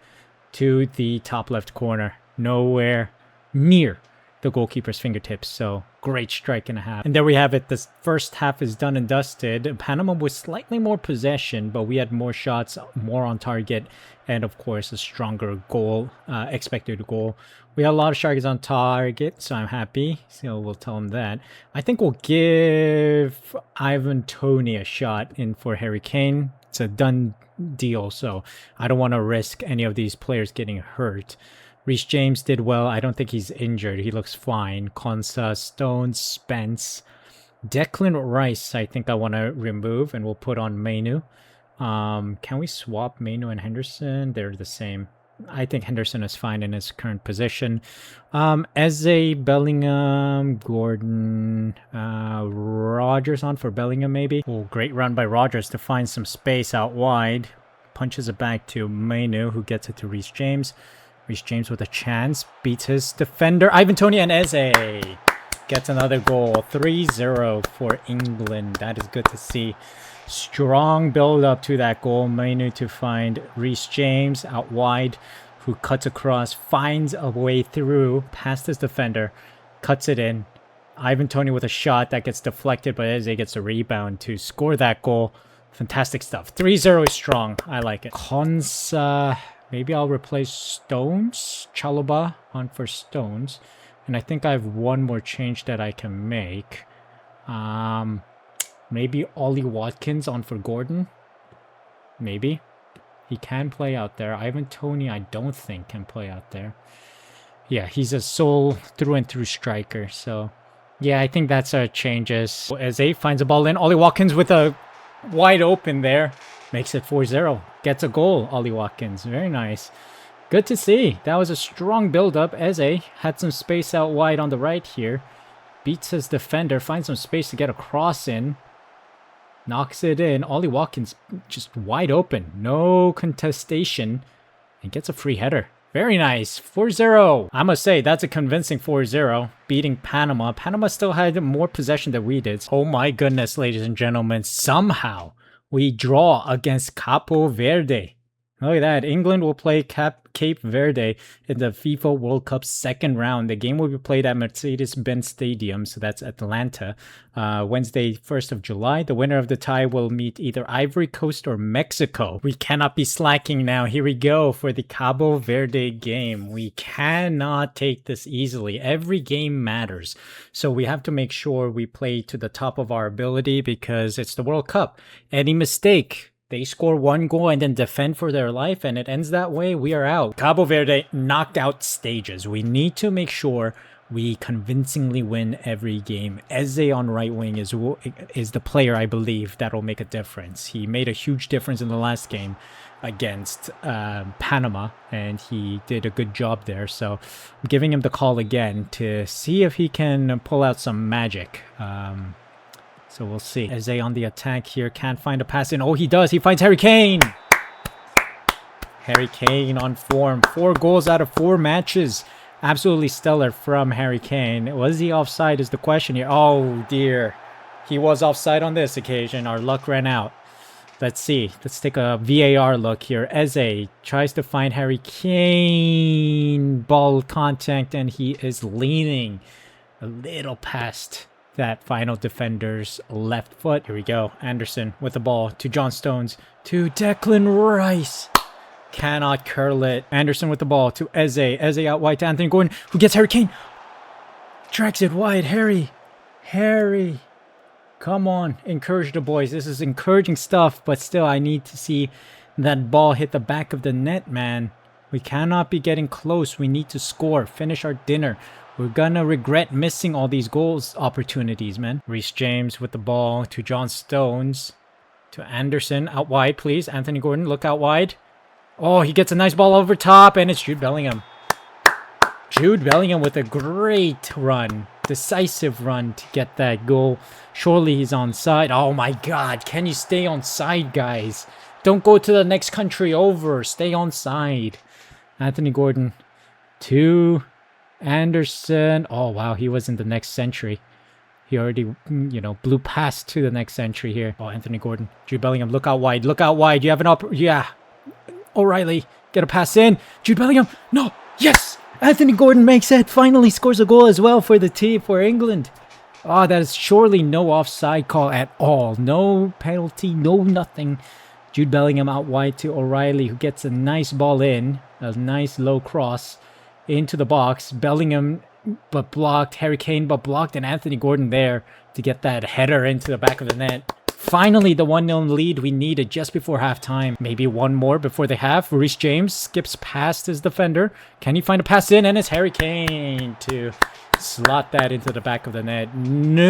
to the top left corner. Nowhere near the goalkeeper's fingertips, so great strike and a half. And there we have it. The first half is done and dusted. Panama was slightly more possession, but we had more shots, more on target, and of course a stronger goal, expected goal. We had a lot of shots on target, so I'm happy. So we'll tell him that. I think we'll give Ivan Toney a shot in for Harry Kane. It's a done deal, so I don't want to risk any of these players getting hurt. Reece James did well. I don't think he's injured. He looks fine. Konsa, Stones, Spence. Declan Rice, I think I want to remove, and we'll put on Mainu. Can we swap Mainu and Henderson? They're the same. I think Henderson is fine in his current position. Eze, Bellingham, Gordon, Rogers on for Bellingham maybe. Oh, great run by Rogers to find some space out wide. Punches it back to Mainu, who gets it to Reece James. Reece James with a chance, beats his defender. Ivan Toney and Eze gets another goal. 3-0 for England. That is good to see. Strong build up to that goal. Mainu to find Reece James out wide, who cuts across, finds a way through, past his defender, cuts it in. Ivan Toney with a shot that gets deflected, but Eze gets a rebound to score that goal. Fantastic stuff. 3-0 is strong. I like it. Konsa... Maybe I'll replace Stones, Chalobah on for Stones. And I think I have one more change that I can make. Maybe Ollie Watkins on for Gordon. Maybe. He can play out there. Ivan Toney, I don't think can play out there. Yeah, he's a sole through and through striker. So, yeah, I think that's our changes. Eze finds a ball in. Ollie Watkins with a wide open there. Makes it 4-0. Gets a goal, Ollie Watkins. Very nice. Good to see. That was a strong build-up. Eze had some space out wide on the right here. Beats his defender. Finds some space to get a cross in. Knocks it in. Ollie Watkins just wide open. No contestation. And gets a free header. Very nice. 4-0. I must say, that's a convincing 4-0. Beating Panama. Panama still had more possession than we did. Oh my goodness, ladies and gentlemen. Somehow we draw against Capo Verde. Look at that. England will play Cape Verde in the FIFA World Cup second round. The game will be played at Mercedes-Benz Stadium, so that's Atlanta, Wednesday, 1st of July. The winner of the tie will meet either Ivory Coast or Mexico. We cannot be slacking now. Here we go for the Cabo Verde game. We cannot take this easily. Every game matters. So we have to make sure we play to the top of our ability because it's the World Cup. Any mistake, they score one goal and then defend for their life, and it ends that way, we are out. Cabo Verde knocked out stages. We need to make sure we convincingly win every game. Eze on right wing is the player, I believe, that will make a difference. He made a huge difference in the last game against Panama, and he did a good job there. So I'm giving him the call again to see if he can pull out some magic. So we'll see. Eze on the attack here. Can't find a pass in. Oh, he does. He finds Harry Kane. Harry Kane on form. 4 goals out of 4 matches. Absolutely stellar from Harry Kane. Was he offside is the question here. Oh, dear. He was offside on this occasion. Our luck ran out. Let's see. Let's take a VAR look here. Eze tries to find Harry Kane. Ball contact, and he is leaning a little past that final defender's left foot. Here we go. Anderson with the ball to John Stones to Declan Rice. Cannot curl it. Anderson with the ball to Eze. Eze out wide to Anthony Gordon, who gets Harry Kane. Drags it wide. Harry. Come on. Encourage the boys. This is encouraging stuff, but still I need to see that ball hit the back of the net, man. We cannot be getting close. We need to score. Finish our dinner. We're gonna regret missing all these goals opportunities, man. Reece James with the ball to John Stones. To Anderson. Out wide, please. Anthony Gordon, look out wide. Oh, he gets a nice ball over top, and it's Jude Bellingham. Jude Bellingham with a great run. Decisive run to get that goal. Surely he's onside. Oh my god, can you stay onside, guys? Don't go to the next country over. Stay onside. Anthony Gordon to Anderson. Oh wow, he was in the next century. He already, blew past to the next century here. Oh, Anthony Gordon. Jude Bellingham, look out wide. Look out wide. You have an yeah. O'Reilly, get a pass in. Jude Bellingham. No. Yes. Anthony Gordon makes it. Finally scores a goal as well for the team, for England. Oh, that is surely no offside call at all. No penalty, no nothing. Jude Bellingham out wide to O'Reilly, who gets a nice ball in. A nice low cross into the box. Bellingham, but blocked. Harry Kane, but blocked. And Anthony Gordon there to get that header into the back of the net. Finally, the 1-0 lead we needed just before halftime. Maybe one more before the half. Reece James skips past his defender. Can he find a pass in? And it's Harry Kane to slot that into the back of the net. No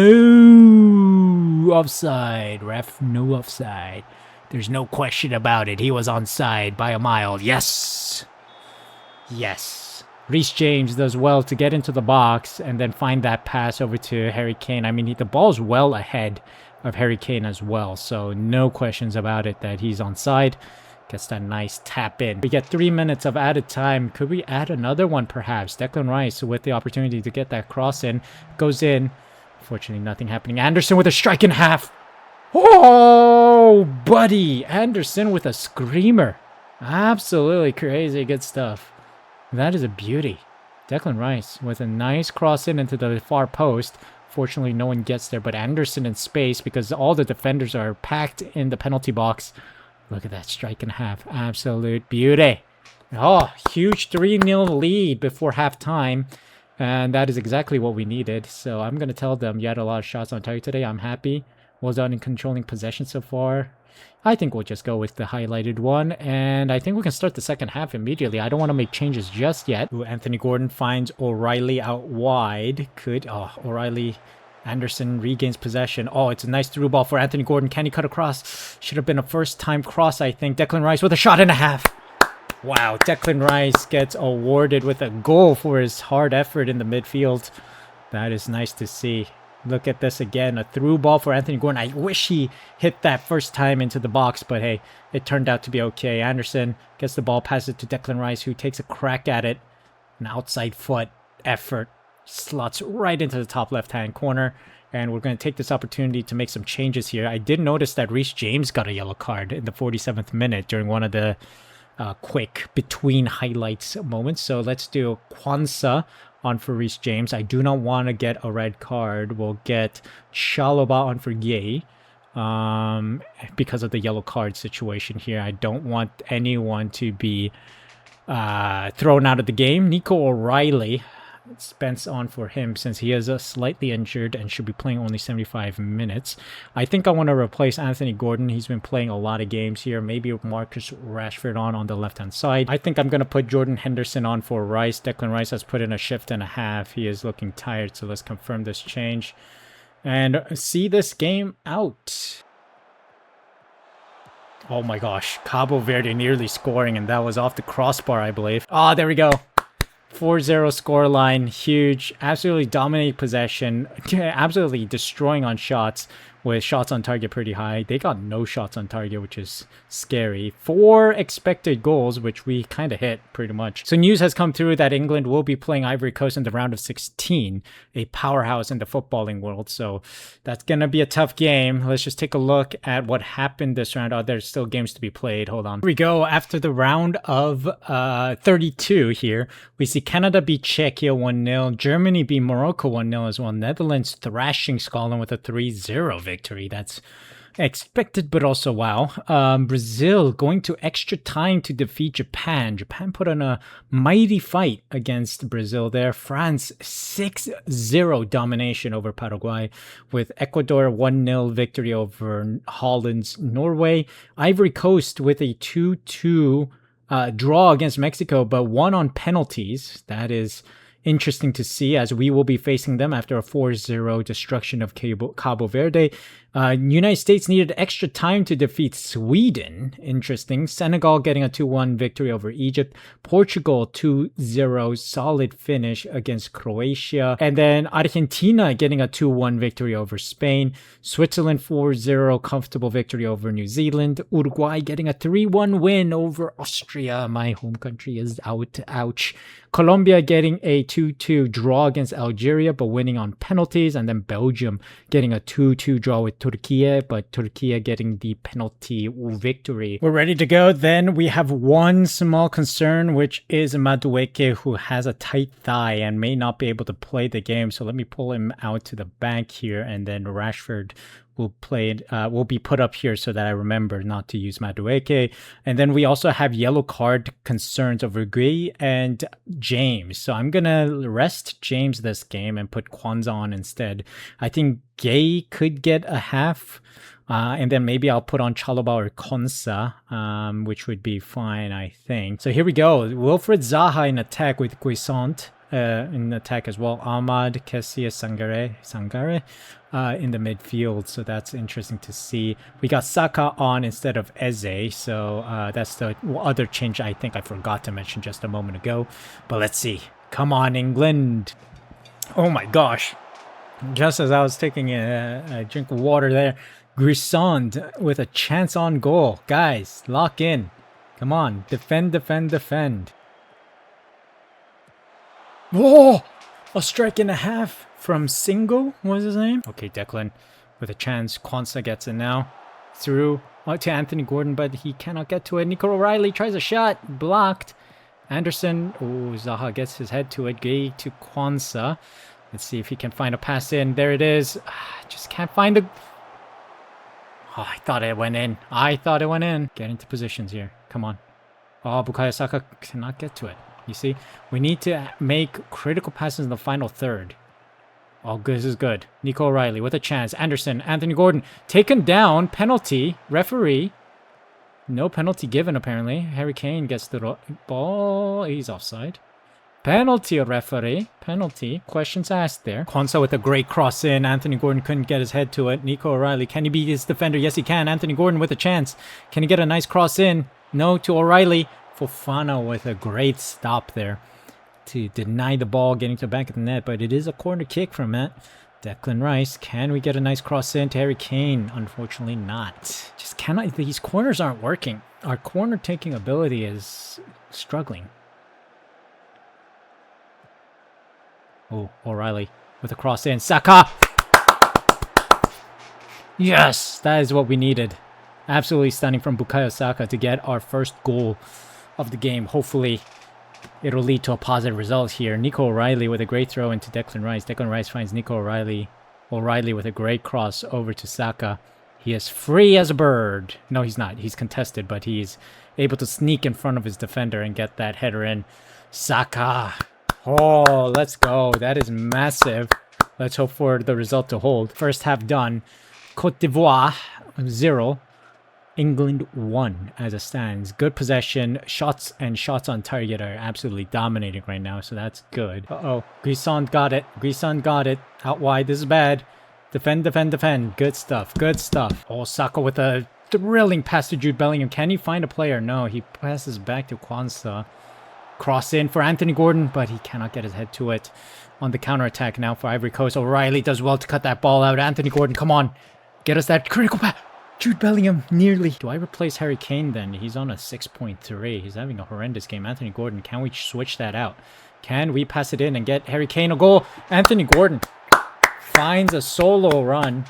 offside. Ref, no offside. There's no question about it. He was onside by a mile. Yes. Yes. Reece James does well to get into the box and then find that pass over to Harry Kane. I mean, the ball's well ahead of Harry Kane as well, so no questions about it that he's onside. Gets that nice tap in. We get 3 minutes of added time. Could we add another one perhaps? Declan Rice with the opportunity to get that cross in. Goes in. Unfortunately, nothing happening. Anderson with a strike in half. Oh, buddy. Anderson with a screamer. Absolutely crazy good stuff. That is a beauty. Declan Rice with a nice cross in into the far post. Fortunately, no one gets there, but Anderson in space because all the defenders are packed in the penalty box. Look at that strike in half. Absolute beauty. Oh, huge 3-0 lead before halftime. And that is exactly what we needed. So I'm going to tell them you had a lot of shots on target today. I'm happy. Well done in controlling possession so far. I think we'll just go with the highlighted one. And I think we can start the second half immediately. I don't want to make changes just yet. Ooh, Anthony Gordon finds O'Reilly out wide. O'Reilly. Anderson regains possession. Oh, it's a nice through ball for Anthony Gordon. Can he cut across? Should have been a first-time cross, I think. Declan Rice with a shot and a half. Wow, Declan Rice gets awarded with a goal for his hard effort in the midfield. That is nice to see. Look at this again. A through ball for Anthony Gordon. I wish he hit that first time into the box, but hey, it turned out to be okay. Anderson gets the ball, passes it to Declan Rice, who takes a crack at it. An outside foot effort. Slots right into the top left-hand corner. And we're going to take this opportunity to make some changes here. I did notice that Reece James got a yellow card in the 47th minute during one of the quick between highlights moments. So let's do Kwanzaa on for Reece James. I do not want to get a red card. We'll get Chalobah on for Gay because of the yellow card situation here. I don't want anyone to be thrown out of the game. Nico O'Reilly, Spence on for him since he is slightly injured and should be playing only 75 minutes. I think I want to replace Anthony Gordon. He's been playing a lot of games here. Maybe Marcus Rashford on the left-hand side. I think I'm going to put Jordan Henderson on for Rice. Declan Rice has put in a shift and a half. He is looking tired, so let's confirm this change and see this game out. Oh my gosh, Cabo Verde nearly scoring, and that was off the crossbar, I believe. Oh, there we go. 4-0 scoreline, huge, absolutely dominating possession, absolutely destroying on shots. with shots on target pretty high. They got no shots on target, which is scary. 4 expected goals, which we kind of hit pretty much. So news has come through that England will be playing Ivory Coast in the round of 16, a powerhouse in the footballing world. So that's going to be a tough game. Let's just take a look at what happened this round. Oh, there's still games to be played. Hold on. Here we go. After the round of 32 here, we see Canada beat Czechia 1-0, Germany beat Morocco 1-0 as well, Netherlands thrashing Scotland with a 3-0 victory. That's expected, but also wow. Brazil going to extra time to defeat Japan. Japan put on a mighty fight against Brazil there. France 6-0 domination over Paraguay, with Ecuador 1-0 victory over Holland's Norway. Ivory Coast with a 2-2 draw against Mexico, but won on penalties. That is interesting to see, as we will be facing them after a 4-0 destruction of Cabo Verde. United States needed extra time to defeat Sweden. Interesting. Senegal getting a 2-1 victory over Egypt. Portugal 2-0 solid finish against Croatia. And then Argentina getting a 2-1 victory over Spain. Switzerland 4-0 comfortable victory over New Zealand. Uruguay getting a 3-1 win over Austria. My home country is out. Ouch. Colombia getting a 2-2 draw against Algeria, but winning on penalties. And then Belgium getting a 2-2 draw with Turkey, but Turkey getting the penalty victory. We're ready to go. Then we have one small concern, which is Madueke, who has a tight thigh and may not be able to play the game. So let me pull him out to the bank here, and then Rashford will play it, will be put up here so that I remember not to use Madueke. And then we also have yellow card concerns over Gui and James. So I'm gonna rest James this game and put Kwanzaa on instead. I think Gay could get a half. And then maybe I'll put on Chalobah or Konsa, which would be fine, I think. So here we go. Wilfred Zaha in attack with Guisant. In attack as well. Ahmad, Kessie, Sangare in the midfield. So that's interesting to see. We got Saka on instead of Eze. So that's the other change I think I forgot to mention just a moment ago. But let's see. Come on, England. Oh my gosh. Just as I was taking a drink of water there, Grisand with a chance on goal. Guys, lock in. Come on. Defend, defend, defend. Whoa! A strike and a half from Singo, what was his name? Okay, Declan with a chance. Kwanzaa gets it now. Through to Anthony Gordon, but he cannot get to it. Nico O'Reilly tries a shot. Blocked. Anderson. Oh, Zaha gets his head to it. Gay to Kwanzaa. Let's see if he can find a pass in. There it is. Just can't find a... Oh, I thought it went in. I thought it went in. Get into positions here. Come on. Oh, Bukayo Saka cannot get to it. You see, we need to make critical passes in the final third. Oh, this is good. Nico O'Reilly with a chance. Anderson, Anthony Gordon taken down. Penalty. Referee. No penalty given, apparently. Harry Kane gets the ball. He's offside. Penalty, referee. Penalty. Questions asked there. Kwanzaa with a great cross in. Anthony Gordon couldn't get his head to it. Nico O'Reilly. Can he beat his defender? Yes, he can. Anthony Gordon with a chance. Can he get a nice cross in? No, to O'Reilly. Fofana with a great stop there to deny the ball getting to the back of the net, but it is a corner kick from it. Declan Rice. Can we get a nice cross in to Harry Kane? Unfortunately not. Just cannot. These corners aren't working. Our corner taking ability is struggling. Oh, O'Reilly with a cross in. Saka! Yes! That is what we needed. Absolutely stunning from Bukayo Saka to get our first goal of the game. Hopefully it'll lead to a positive result here. Nico O'Reilly with a great throw into Declan Rice. Declan Rice finds Nico O'Reilly. O'Reilly with a great cross over to Saka. He is free as a bird. No, he's not. He's contested, but he's able to sneak in front of his defender and get that header in. Saka. Oh, let's go. That is massive. Let's hope for the result to hold. First half done. Côte d'Ivoire 0. England 1 as it stands. Good possession. Shots on target are absolutely dominating right now, so that's good. Uh-oh. Guisant got it. Guisant got it. Out wide. This is bad. Defend, defend, defend. Good stuff. Good stuff. Oh, Saka with a thrilling pass to Jude Bellingham. Can he find a player? No, he passes back to Kwanzaa. Cross in for Anthony Gordon, but he cannot get his head to it. On the counterattack now for Ivory Coast. O'Reilly does well to cut that ball out. Anthony Gordon, come on. Get us that critical pass. Jude Bellingham, nearly. Do I replace Harry Kane then? He's on a 6.3. He's having a horrendous game. Anthony Gordon, can we switch that out? Can we pass it in and get Harry Kane a goal? Anthony Gordon finds a solo run.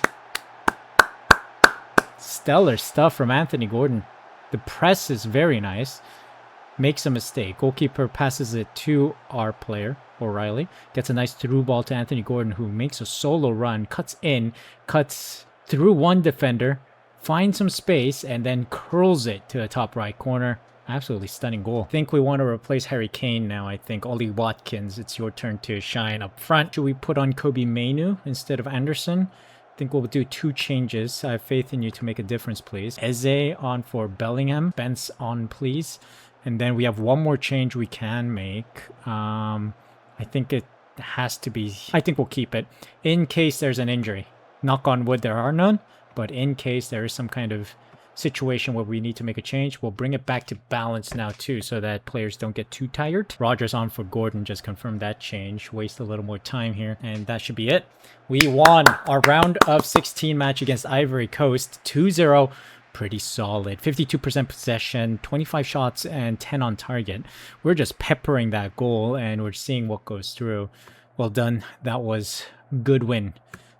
Stellar stuff from Anthony Gordon. The press is very nice. Makes a mistake. Goalkeeper passes it to our player, O'Reilly. Gets a nice through ball to Anthony Gordon, who makes a solo run. Cuts in. Cuts through one defender. Finds some space and then curls it to the top right corner. Absolutely stunning goal. I think we want to replace Harry Kane now. I think Ollie Watkins, it's your turn to shine up front. Should we put on Kobe Mainu instead of Anderson? I think we'll do 2 changes. I have faith in you to make a difference, please. Eze on for Bellingham. Spence on, please. And then we have one more change we can make. I think it has to be... I think we'll keep it in case there's an injury. Knock on wood, there are none. But in case there is some kind of situation where we need to make a change, we'll bring it back to balance now too, so that players don't get too tired. Rogers on for Gordon, just confirm that change. Waste a little more time here, and that should be it. We won our round of 16 match against Ivory Coast, 2-0. Pretty solid. 52% possession, 25 shots, and 10 on target. We're just peppering that goal, and we're seeing what goes through. Well done. That was a good win.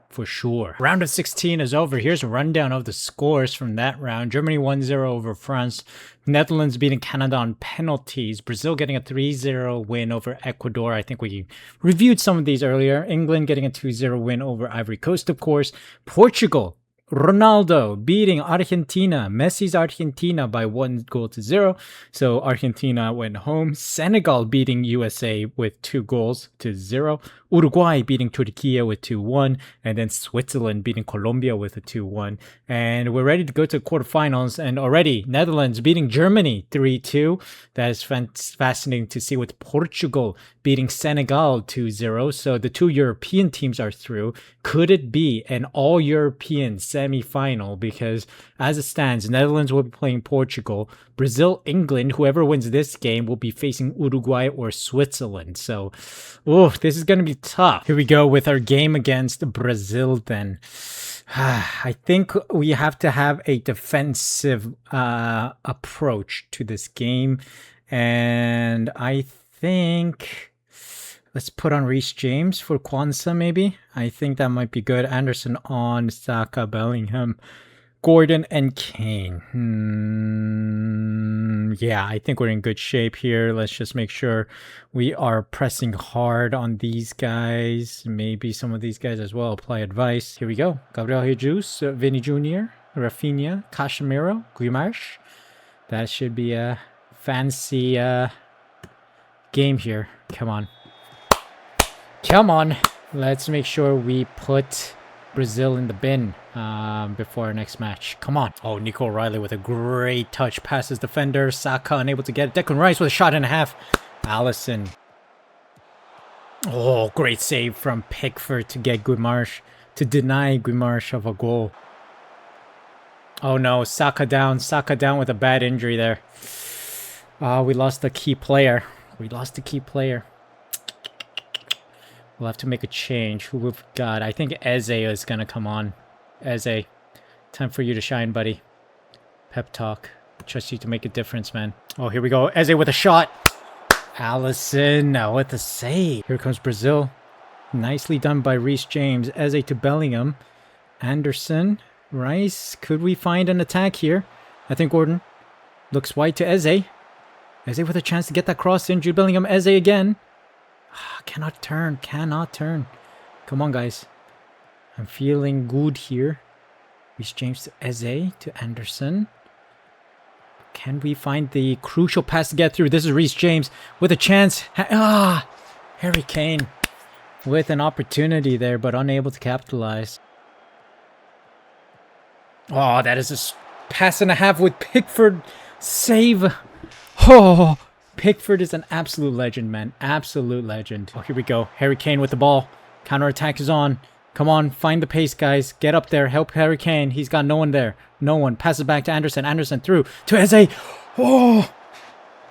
For sure. Round of 16 is over. Here's a rundown of the scores from that round. Germany 1-0 over France. Netherlands beating Canada on penalties. Brazil getting a 3-0 win over Ecuador. I think we reviewed some of these earlier. England getting a 2-0 win over Ivory Coast, of course. Portugal, Ronaldo beating Argentina. Messi's Argentina by 1-0. So Argentina went home. Senegal beating USA with 2-0. Uruguay beating Turkey with 2-1, and then Switzerland beating Colombia with a 2-1. And we're ready to go to the quarterfinals, and already Netherlands beating Germany 3-2. That is fascinating to see, with Portugal beating Senegal 2-0. So the 2 European teams are through. Could it be an all-European semi-final? Because as it stands, Netherlands will be playing Portugal. Brazil, England, whoever wins this game will be facing Uruguay or Switzerland. So, this is going to be tough. Here we go with our game against Brazil then. I think we have to have a defensive approach to this game. And I think... let's put on Reece James for Kwanzaa, maybe. I think that might be good. Anderson on, Saka, Bellingham, Gordon, and Kane. Yeah, I think we're in good shape here. Let's just make sure we are pressing hard on these guys. Maybe some of these guys as well. Apply advice. Here we go. Gabriel Jesus, Vinny Jr., Rafinha, Casemiro, Guimaraes. That should be a fancy game here. Come on. Come on. Let's make sure we put Brazil in the bin before our next match. Come on. Oh, Nico O'Reilly with a great touch. Passes defender. Saka unable to get it. Declan Rice with a shot and a half. Allison. Oh, great save from Pickford to get Guimaraes, to deny Guimaraes of a goal. Oh no, Saka down. Saka down with a bad injury there. We lost a key player. We lost a key player. We'll have to make a change. Who we've got? I think Eze is going to come on. Eze, time for you to shine, buddy. Pep talk. Trust you to make a difference, man. Oh, here we go. Eze with a shot. Allison with a save. Here comes Brazil. Nicely done by Reece James. Eze to Bellingham. Anderson. Rice. Could we find an attack here? I think Gordon looks wide to Eze. Eze with a chance to get that cross in. Jude Bellingham. Eze again. Cannot turn. Cannot turn. Come on, guys. I'm feeling good here. Reece James to Eze to Anderson. Can we find the crucial pass to get through? This is Reece James with a chance. Harry Kane with an opportunity there, but unable to capitalize. Oh, that is a pass and a half with Pickford. Save. Oh, Pickford is an absolute legend, man. Absolute legend. Oh, here we go. Harry Kane with the ball. Counterattack is on. Come on, find the pace, guys. Get up there. Help Harry Kane. He's got no one there. No one. Passes back to Anderson. Anderson through to Eze. Oh,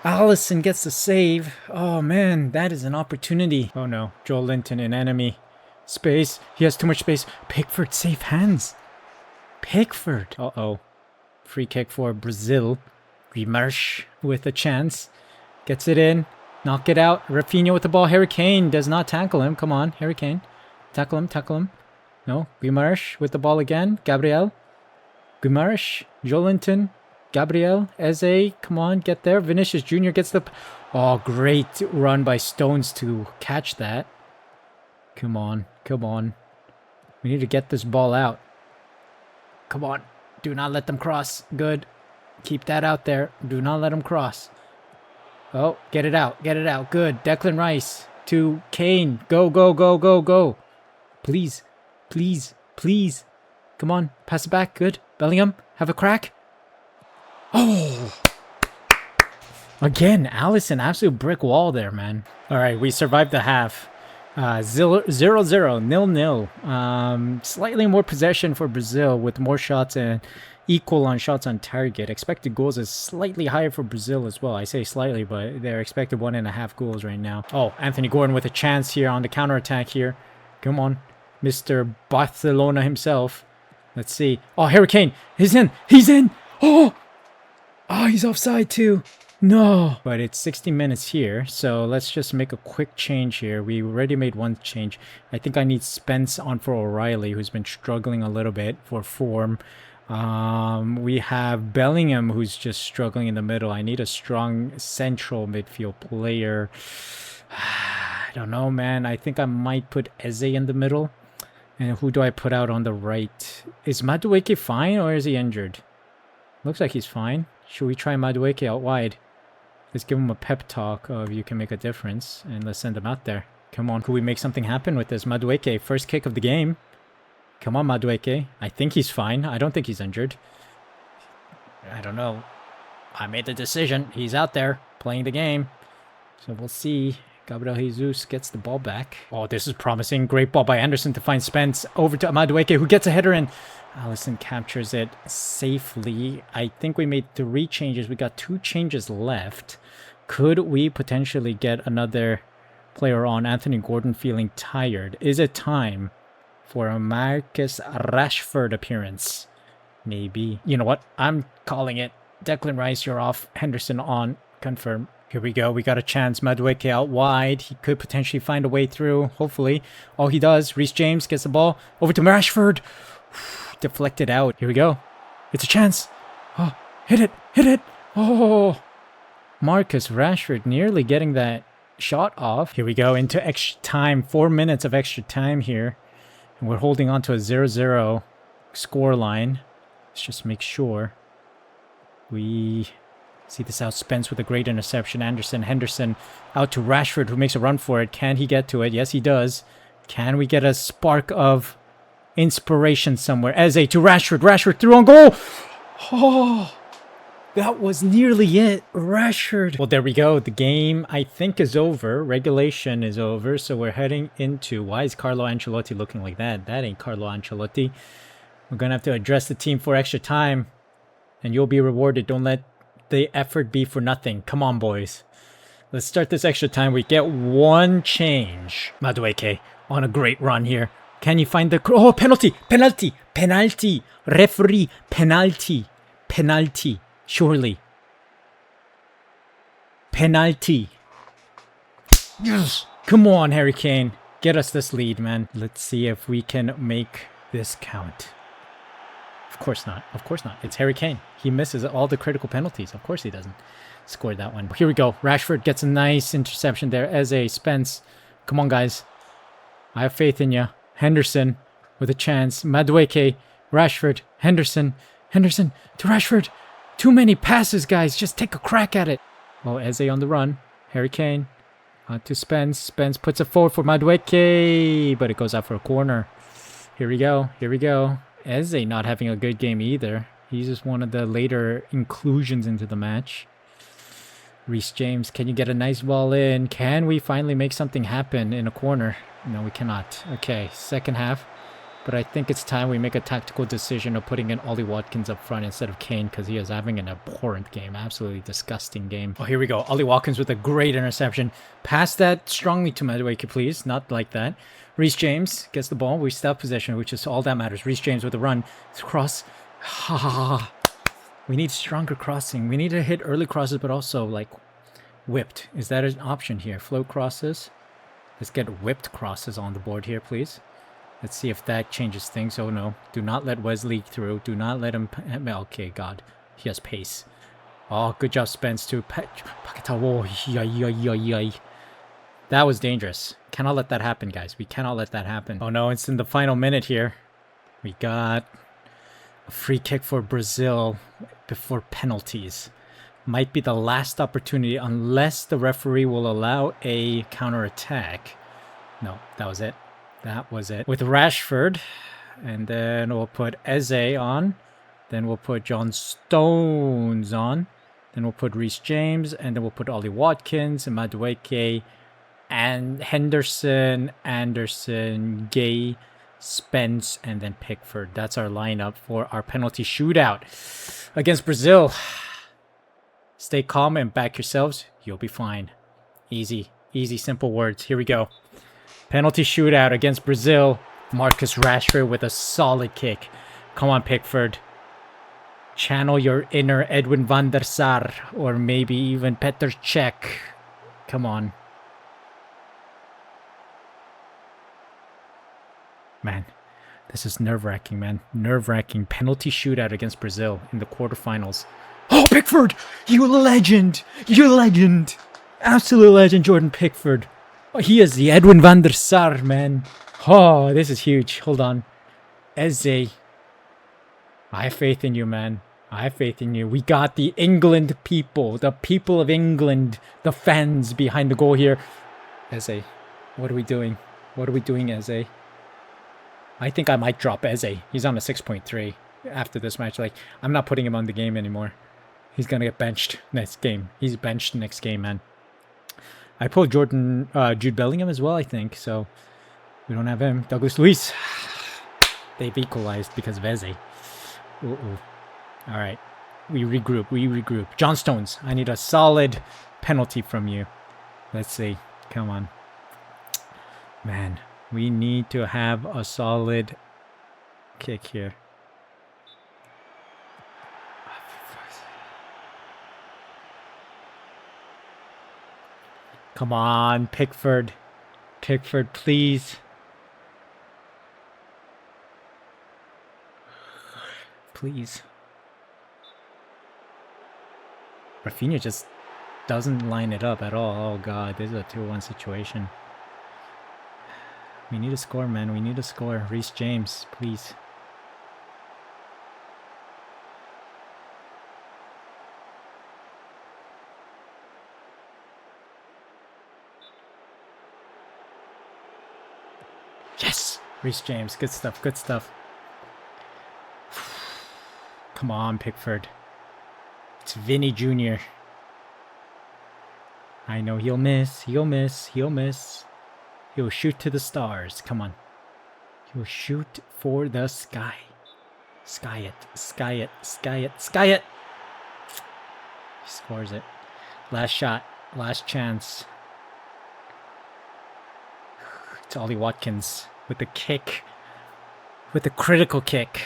Allison gets the save. Oh, man, that is an opportunity. Oh, no. Joel Linton in enemy space. He has too much space. Pickford, safe hands. Pickford. Uh-oh. Free kick for Brazil. Guimarães with a chance. Gets it in. Knock it out. Rafinha with the ball. Harry Kane does not tackle him. Come on, Harry Kane. Tackle him, tackle him. No, Guimarães with the ball again. Gabriel. Guimarães. Joelinton. Gabriel. Eze. Come on, get there. Vinicius Jr. gets the... Oh, great run by Stones to catch that. Come on, come on. We need to get this ball out. Come on. Do not let them cross. Good. Keep that out there. Do not let them cross. Oh, get it out. Get it out. Good. Declan Rice to Kane. Go, go, go, go, go. Please. Please. Please. Come on. Pass it back. Good. Bellingham. Have a crack. Oh. Again, Alisson. Absolute brick wall there, man. All right. We survived the half. 0-0. 0-0. Slightly more possession for Brazil with more shots and equal on shots on target. Expected goals is slightly higher for Brazil as well. I say slightly, but they're expected 1.5 goals right now. Oh, Anthony Gordon with a chance here on the counterattack here. Come on, Mr. Barcelona himself. Let's see. Oh, Harry Kane. He's in. He's in. Oh, he's offside too. No. But it's 60 minutes here, so let's just make a quick change here. We already made one change. I think I need Spence on for O'Reilly, who's been struggling a little bit for form. We have Bellingham, who's just struggling in the middle. I need a strong central midfield player. I don't know, man. I think I might put Eze in the middle. And who do I put out on the right? Is Madueke fine or is he injured? Looks like he's fine. Should we try Madueke out wide? Let's give him a pep talk of you can make a difference. And let's send him out there. Come on. Could we make something happen with this? Madueke, first kick of the game. Come on, Madueke. I think he's fine. I don't think he's injured. I don't know. I made the decision. He's out there playing the game. So we'll see. Gabriel Jesus gets the ball back. Oh, this is promising. Great ball by Anderson to find Spence. Over to Madueke, who gets a header in. Alisson captures it safely. I think we made 3 changes. We got 2 changes left. Could we potentially get another player on? Anthony Gordon feeling tired. Is it time for a Marcus Rashford appearance? Maybe. You know what? I'm calling it. Declan Rice, you're off. Henderson on. Confirm. Here we go. We got a chance. Madueke out wide. He could potentially find a way through. Hopefully. Oh, he does. Reece James gets the ball. Over to Rashford. Deflected out. Here we go. It's a chance. Oh, hit it. Hit it. Oh. Marcus Rashford nearly getting that shot off. Here we go. Into extra time. 4 minutes of extra time here. And we're holding on to a 0-0 scoreline. Let's just make sure we see this out. Spence with a great interception. Henderson out to Rashford, who makes a run for it. Can he get to it? Yes, he does. Can we get a spark of inspiration somewhere? Eze to Rashford. Rashford through on goal. Oh, that was nearly it. Rashford. Well, there we go. The game, I think, is over. Regulation is over. So we're heading into... Why is Carlo Ancelotti looking like that? That ain't Carlo Ancelotti. We're going to have to address the team for extra time. And you'll be rewarded. Don't let the effort be for nothing. Come on, boys. Let's start this extra time. We get 1 change. Madueke on a great run here. Can you find the... Oh, penalty! Penalty! Penalty! Referee! Penalty! Penalty! Surely. Penalty. Yes! Come on, Harry Kane. Get us this lead, man. Let's see if we can make this count. Of course not. Of course not. It's Harry Kane. He misses all the critical penalties. Of course he doesn't score that one. Here we go. Rashford gets a nice interception there. Eze, Spence. Come on, guys. I have faith in you. Henderson with a chance. Madueke, Rashford, Henderson. Henderson to Rashford. Too many passes, guys. Just take a crack at it. Oh, Eze on the run. Harry Kane. To Spence. Spence puts it forward for Madueke, but it goes out for a corner. Here we go. Here we go. Eze not having a good game either. He's just one of the later inclusions into the match. Reece James, can you get a nice ball in? Can we finally make something happen in a corner? No, we cannot. Okay, second half. But I think it's time we make a tactical decision of putting in Ollie Watkins up front instead of Kane because he is having an abhorrent game. Absolutely disgusting game. Oh, here we go. Ollie Watkins with a great interception. Pass that strongly to Madueke, please. Not like that. Reece James gets the ball. We still have possession, which is all that matters. Reece James with a run. Cross. Ha ha ha. We need stronger crossing. We need to hit early crosses, but also, like, whipped. Is that an option here? Float crosses. Let's get whipped crosses on the board here, please. Let's see if that changes things. Oh, no. Do not let Wesley through. Do not let him... Okay, God. He has pace. Oh, good job, Spence, too. That was dangerous. Cannot let that happen, guys. We cannot let that happen. Oh, no. It's in the final minute here. We got a free kick for Brazil before penalties. Might be the last opportunity unless the referee will allow a counterattack. No, that was it. That was it. With Rashford, and then we'll put Eze on. Then we'll put John Stones on. Then we'll put Reece James, and then we'll put Ollie Watkins, and Madueke, and Henderson, Anderson, Gay, Spence, and then Pickford. That's our lineup for our penalty shootout against Brazil. Stay calm and back yourselves. You'll be fine. Easy, easy, simple words. Here we go. Penalty shootout against Brazil. Marcus Rashford with a solid kick. Come on, Pickford. Channel your inner Edwin van der Sar, or maybe even Petr Cech. Come on. Man, this is nerve-wracking, man. Nerve-wracking. Penalty shootout against Brazil in the quarterfinals. Oh, Pickford! You legend! You legend! Absolute legend, Jordan Pickford. Oh, he is the Edwin van der Sar, man. Oh, this is huge. Hold on. Eze. I have faith in you, man. I have faith in you. We got the England people. The people of England. The fans behind the goal here. Eze. What are we doing? What are we doing, Eze? I think I might drop Eze. He's on a 6.3 after this match. Like, I'm not putting him on the game anymore. He's going to get benched next game. He's benched next game, man. I pulled Jude Bellingham as well, I think. So, we don't have him. Douglas Luiz. They've equalized because of Eze. Uh-oh. All right. We regroup. We regroup. John Stones, I need a solid penalty from you. Let's see. Come on. Man, we need to have a solid kick here. Come on, Pickford. Pickford, please. Please. Rafinha just doesn't line it up at all. Oh, God. This is a 2-1 situation. We need to score, man. We need to score. Reece James, please. Yes! Reece James. Good stuff. Good stuff. Come on, Pickford. It's Vinny Jr. I know he'll miss. He'll miss. He'll miss. He'll shoot to the stars. Come on. He'll shoot for the sky. Sky it. Sky it. Sky it. Sky it. He scores it. Last shot. Last chance. It's Ollie Watkins with the kick. With the critical kick.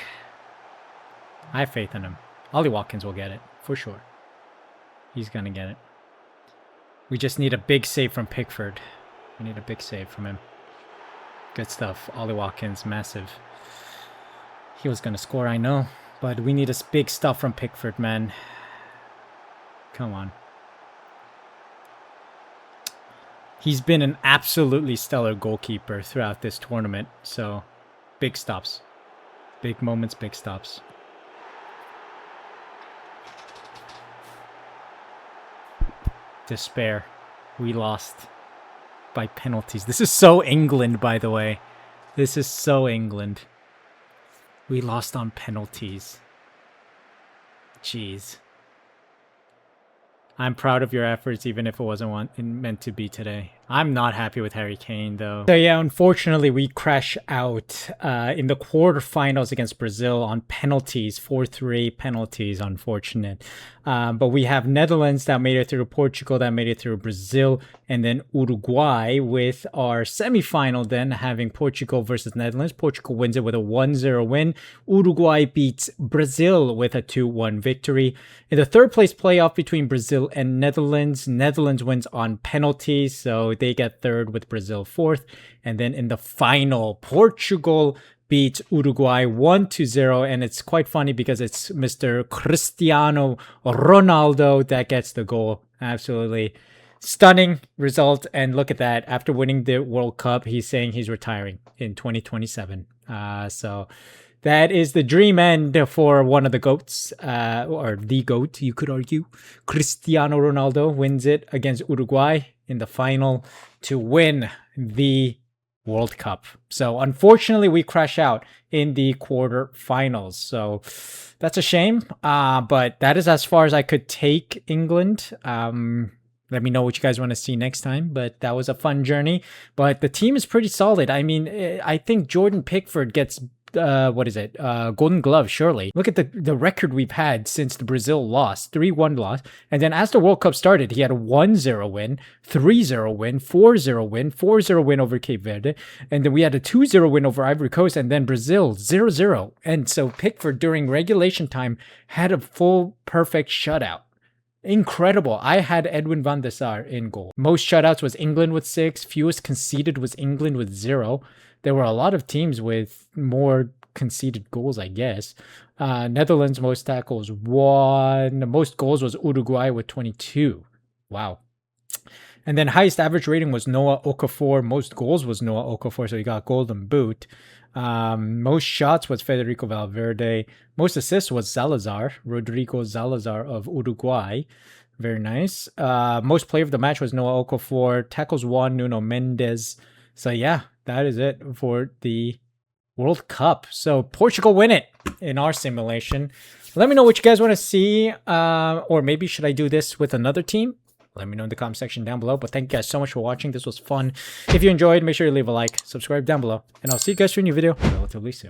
I have faith in him. Ollie Watkins will get it. For sure. He's going to get it. We just need a big save from Pickford. We need a big save from him. Good stuff. Ollie Watkins, massive. He was going to score, I know. But we need a big stuff from Pickford, man. Come on. He's been an absolutely stellar goalkeeper throughout this tournament. So, big stops. Big moments, big stops. Despair. We lost by penalties. This is so England, by the way. This is so England. We lost on penalties. Jeez. I'm proud of your efforts, even if it wasn't meant to be today. I'm not happy with Harry Kane, though. So yeah, unfortunately, we crash out in the quarterfinals against Brazil on penalties, 4-3 penalties, unfortunate. But we have Netherlands that made it through, Portugal that made it through, Brazil, and then Uruguay with our semifinal then having Portugal versus Netherlands. Portugal wins it with a 1-0 win. Uruguay beats Brazil with a 2-1 victory. In the third place playoff between Brazil and Netherlands, Netherlands wins on penalties, so they get third with Brazil fourth. And then in the final, Portugal beats Uruguay 1-0, and it's quite funny because it's Mr. Cristiano Ronaldo that gets the goal. Absolutely stunning result. And look at that. After winning the World Cup, he's saying he's retiring in 2027. So that is the dream end for one of the GOATs, or the GOAT, you could argue. Cristiano Ronaldo wins it against Uruguay in the final to win the World Cup. So unfortunately, we crash out in the quarterfinals. So that's a shame. But that is as far as I could take England. Let me know what you guys want to see next time. But that was a fun journey. But the team is pretty solid. I mean, I think Jordan Pickford gets Golden Glove, surely. Look at the record we've had since the Brazil loss, 3-1 loss. And then as the World Cup started, he had a 1-0 win, 3-0 win, 4-0 win, 4-0 win over Cape Verde. And then we had a 2-0 win over Ivory Coast, and then Brazil 0-0. And so Pickford during regulation time had a full perfect shutout. Incredible. I had Edwin van der Sar in goal. Most shutouts was England with 6. Fewest conceded was England with 0. There were a lot of teams with more conceded goals, I guess. Netherlands, most tackles, 1. Most goals was Uruguay with 22. Wow. And then highest average rating was Noah Okafor. Most goals was Noah Okafor, so he got golden boot. Most shots was Federico Valverde. Most assists was Rodrigo Salazar of Uruguay. Very nice. Most player of the match was Noah Okafor. Tackles 1, Nuno Mendes. So yeah, that is it for the World Cup. So Portugal win it in our simulation. Let me know what you guys want to see. Or maybe should I do this with another team? Let me know in the comment section down below. But thank you guys so much for watching. This was fun. If you enjoyed, make sure you leave a like, subscribe down below. And I'll see you guys for a new video relatively soon.